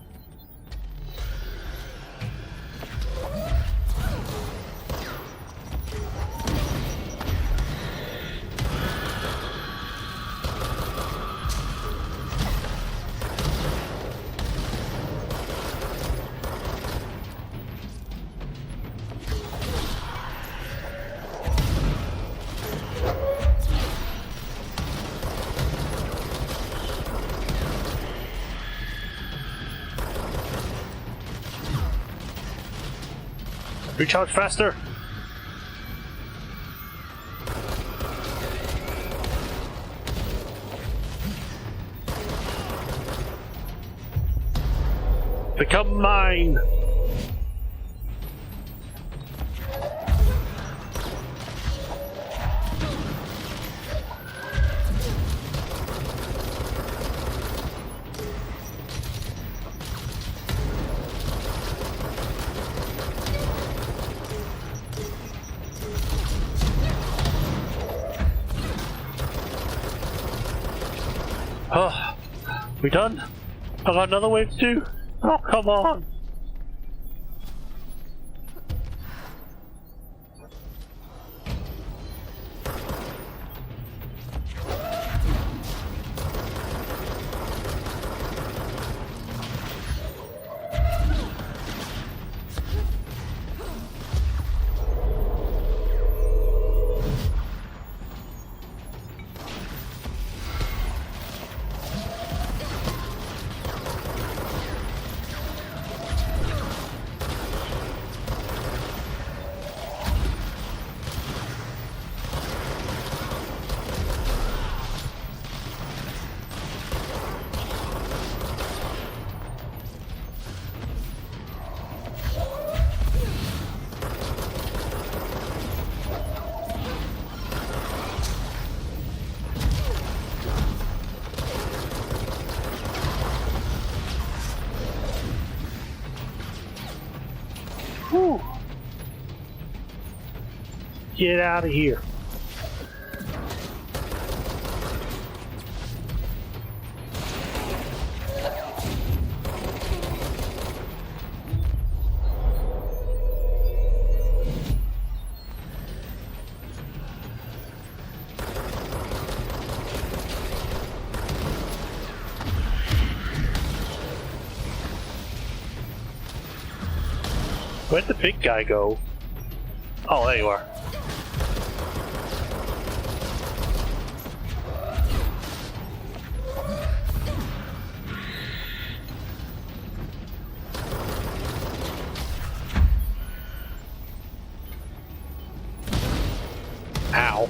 [SPEAKER 1] Recharge faster! Become mine! Oh, we done? I got another wave to do? Oh, come on! Get out of here. Where'd the big guy go? Oh, there you are. Ow.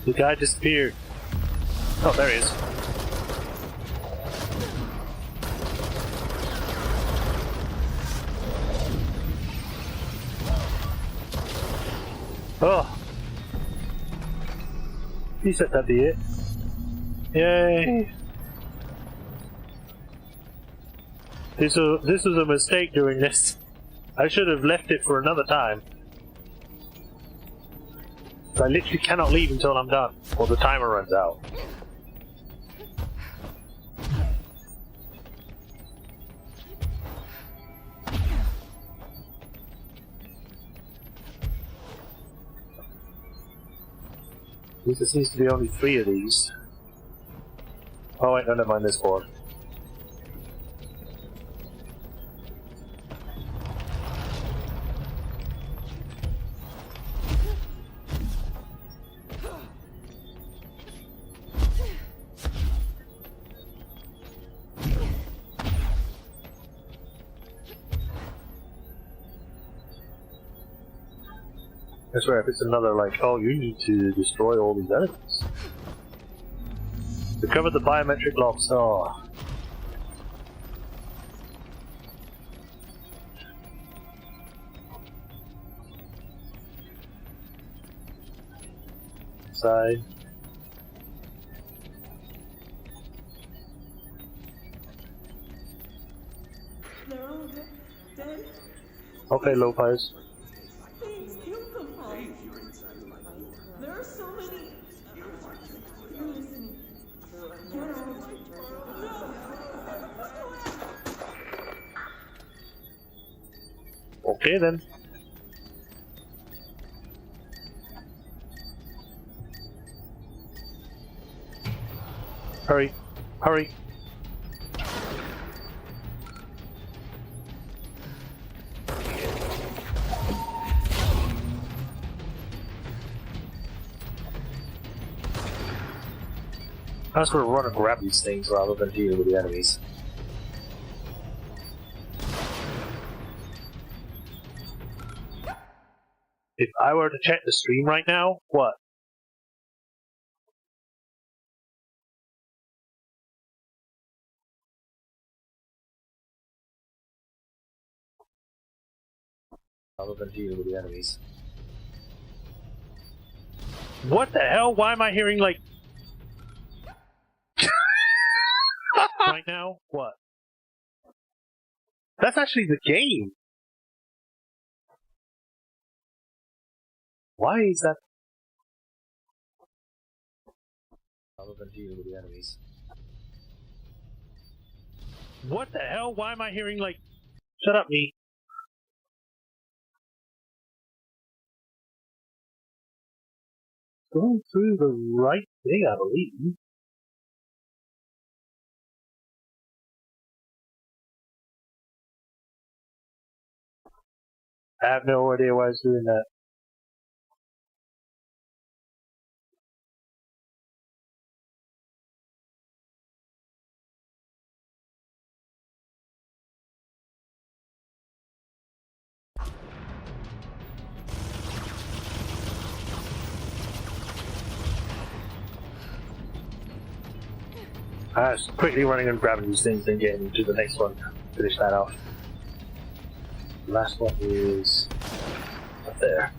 [SPEAKER 1] The guy disappeared. Oh, there he is. Oh. He said that'd be it. Yay. This was a mistake doing this. I should have left it for another time. I literally cannot leave until I'm done, or the timer runs out. There seems to be only 3 of these. Oh wait, no, never mind, there's 4. I swear, if it's another, like, oh, you need to destroy all these enemies. Recover the biometric locks. Oh. Side.
[SPEAKER 5] They're all dead.
[SPEAKER 1] Okay, Lopez.
[SPEAKER 5] Please kill them all. There are so many. You're listening. Get out.
[SPEAKER 1] Okay then. Hurry. Hurry. I just want to run and grab these things rather than deal with the enemies. If I were to check the stream right now, what? Rather than deal with the enemies. What the hell? Why am I hearing like... right now? What? That's actually the game! Why is that? Rather than deal with the enemies. What the hell? Why am I hearing like... Shut up, me. Going through the right thing, I believe. I have no idea why it's doing that. I was quickly running and grabbing these things and getting to the next one. Finish that off. The last one is up there.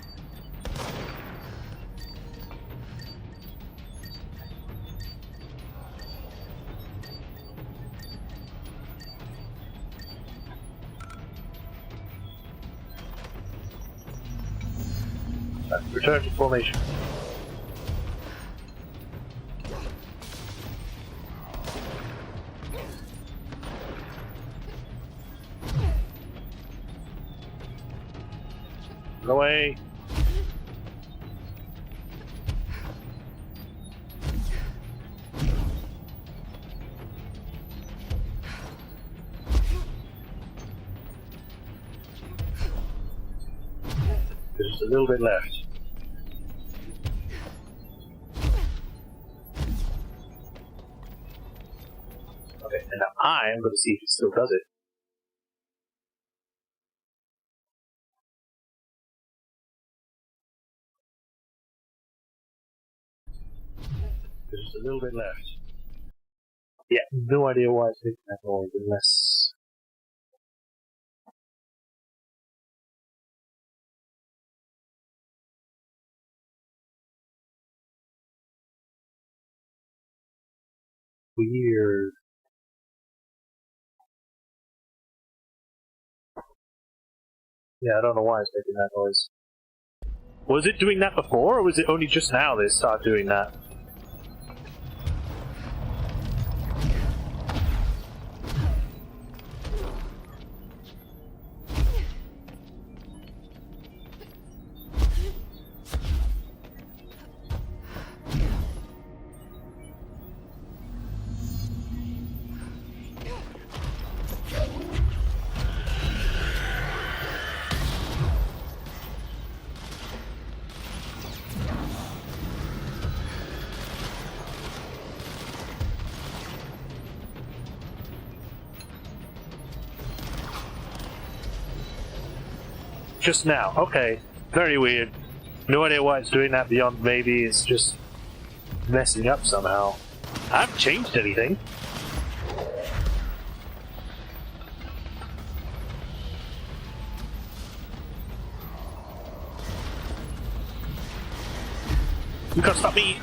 [SPEAKER 1] Return to formation. Go away. There's a little bit left. Okay, and now I'm going to see if it still does it. There's a little bit left. Yeah, no idea why it's making that noise unless... Weird. Yeah, I don't know why it's making that noise. Was it doing that before, or was it only just now they started doing that? Just now. Okay. Very weird. No idea why it's doing that beyond maybe it's just messing up somehow. I haven't changed anything. You can't stop me!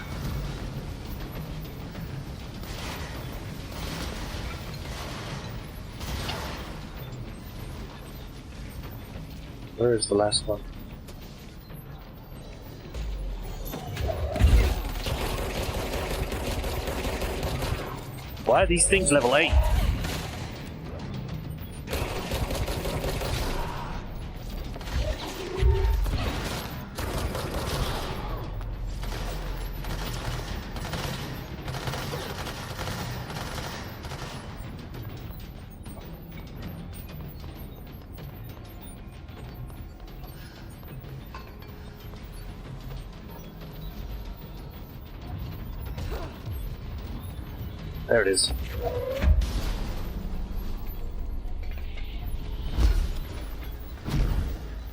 [SPEAKER 1] Where is the last one? Why are these things level 8? There it is.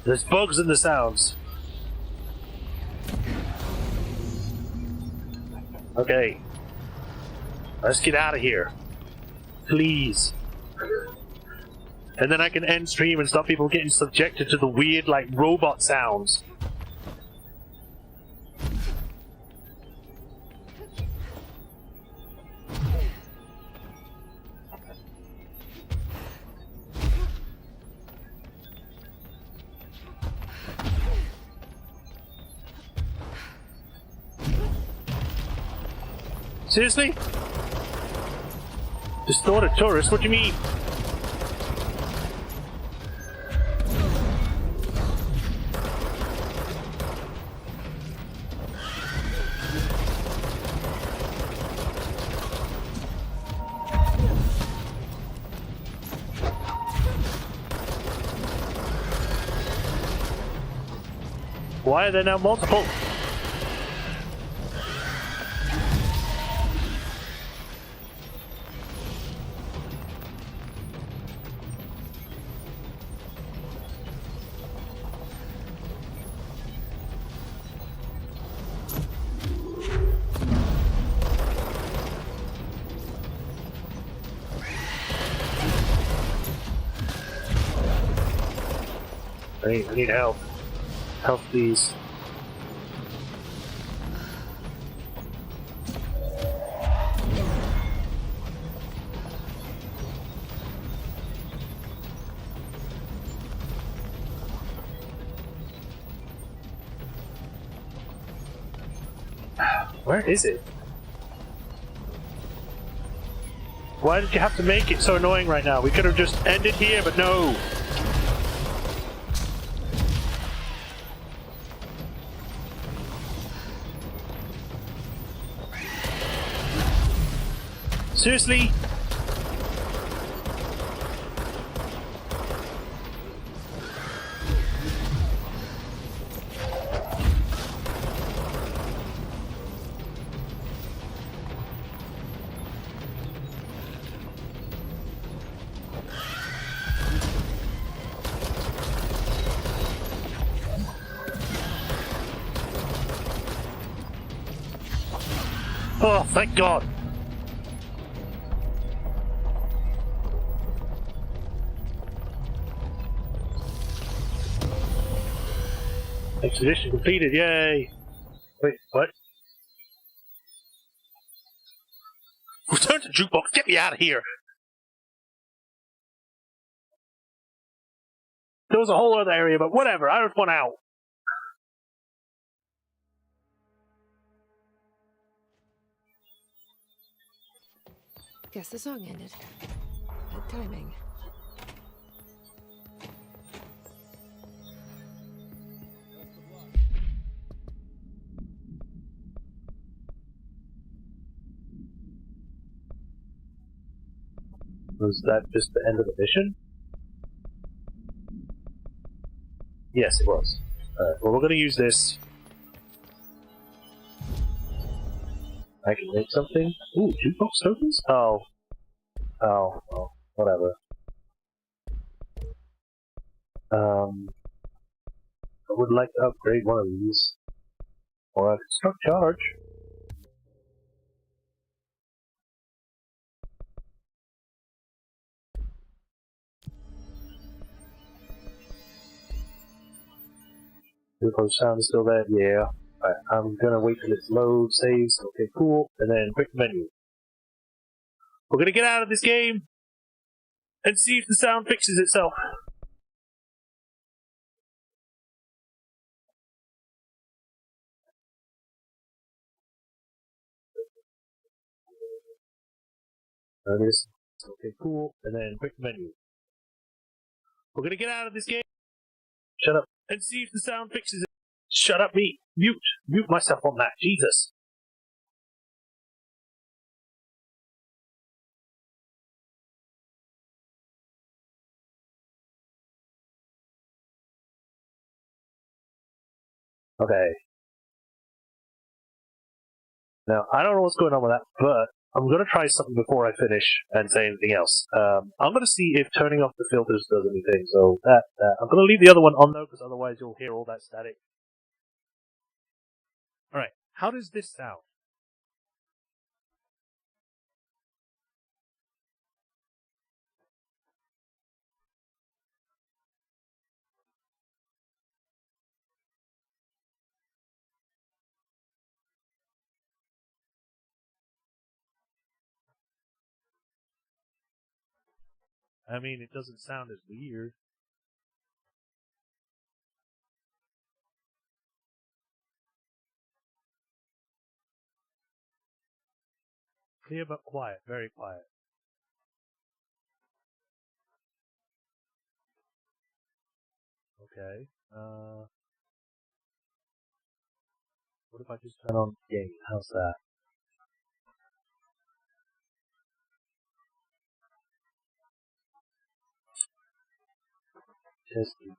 [SPEAKER 1] There's bugs in the sounds. Okay. Let's get out of here. Please. And then I can end stream and stop people getting subjected to the weird, like, robot sounds. Seriously? Distorted tourist? What do you mean? Why are there now multiple? I need help. Help, please. Where is it? Why did you have to make it so annoying right now? We could have just ended here, but no! Seriously? Oh, thank God! Expedition completed, yay! Wait, what? Return to jukebox, get me out of here! There was a whole other area, but whatever, I just want out.
[SPEAKER 2] Guess the song ended. Good timing.
[SPEAKER 1] Was that just the end of the mission? Yes, it was. Alright, well, we're gonna use this. I can make something? Ooh, jukebox tokens? Oh. Oh, well, whatever. I would like to upgrade one of these. Or I could start charge. Jukebox sound is still there? Yeah. Alright, I'm gonna wait till it loads, saves, okay, cool, and then quick menu. We're gonna get out of this game and see if the sound fixes itself. This. Okay, cool, and then quick menu. We're gonna get out of this game. Shut up. And see if the sound fixes it. Shut up, me. Mute. Mute myself on that. Jesus. Okay. Now, I don't know what's going on with that, but I'm going to try something before I finish and say anything else. I'm going to see if turning off the filters does anything. So I'm going to leave the other one on though, because otherwise you'll hear all that static. Alright, how does this sound? I mean, it doesn't sound as weird. Clear but quiet, very quiet. Okay. What if I just turn on game? How's that? Testing.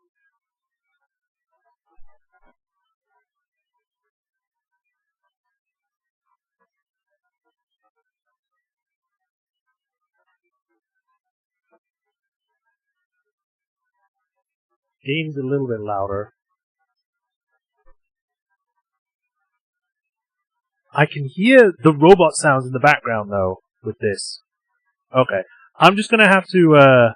[SPEAKER 1] Game's a little bit louder. I can hear the robot sounds in the background though with this. Okay. I'm just gonna have to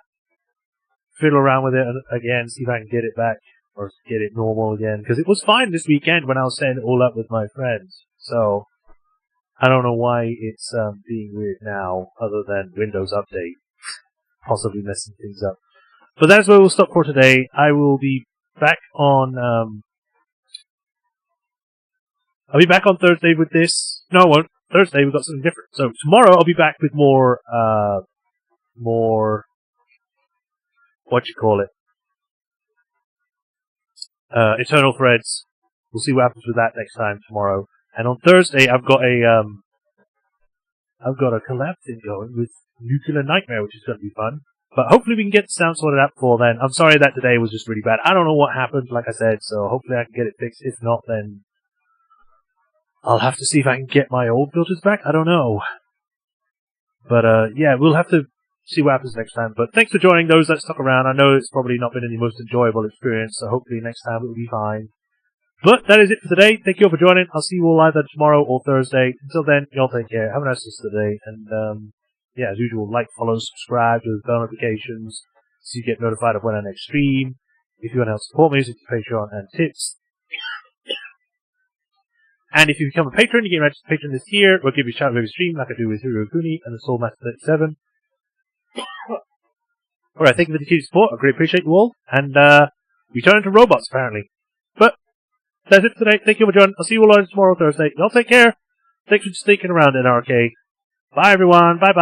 [SPEAKER 1] fiddle around with it again, see if I can get it back or get it normal again. Because it was fine this weekend when I was setting it all up with my friends. So I don't know why it's being weird now, other than Windows Update possibly messing things up. But that's where we'll stop for today. I will be back on. I'll be back on Thursday with this. No, I won't. Thursday we've got something different. So tomorrow I'll be back with more, Eternal Threads. We'll see what happens with that next time tomorrow. And on Thursday I've got a collab thing going with Nuclear Nightmare, which is going to be fun. But hopefully we can get the sound sorted out before then. I'm sorry that today was just really bad. I don't know what happened, like I said, so hopefully I can get it fixed. If not, then I'll have to see if I can get my old filters back. I don't know. But, yeah, we'll have to see what happens next time. But thanks for joining those that stuck around. I know it's probably not been the most enjoyable experience, so hopefully next time it will be fine. But that is it for today. Thank you all for joining. I'll see you all either tomorrow or Thursday. Until then, y'all take care. Have a nice rest of the day. And, yeah, as usual, like, follow, subscribe to the bell notifications so you get notified of when I next stream. If you want to help support me, visit Patreon and tips. And if you become a patron, you get registered patron this year. We'll give you a shout out every stream like I do with Hirokuni and the Soul Master 37. Alright, thank you for the continued support. I greatly appreciate you all. And, we turn into robots, apparently. But, that's it for today. Thank you for joining. I'll see you all on tomorrow, Thursday. Y'all take care. Thanks for sticking around, NRK. Bye, everyone. Bye-bye.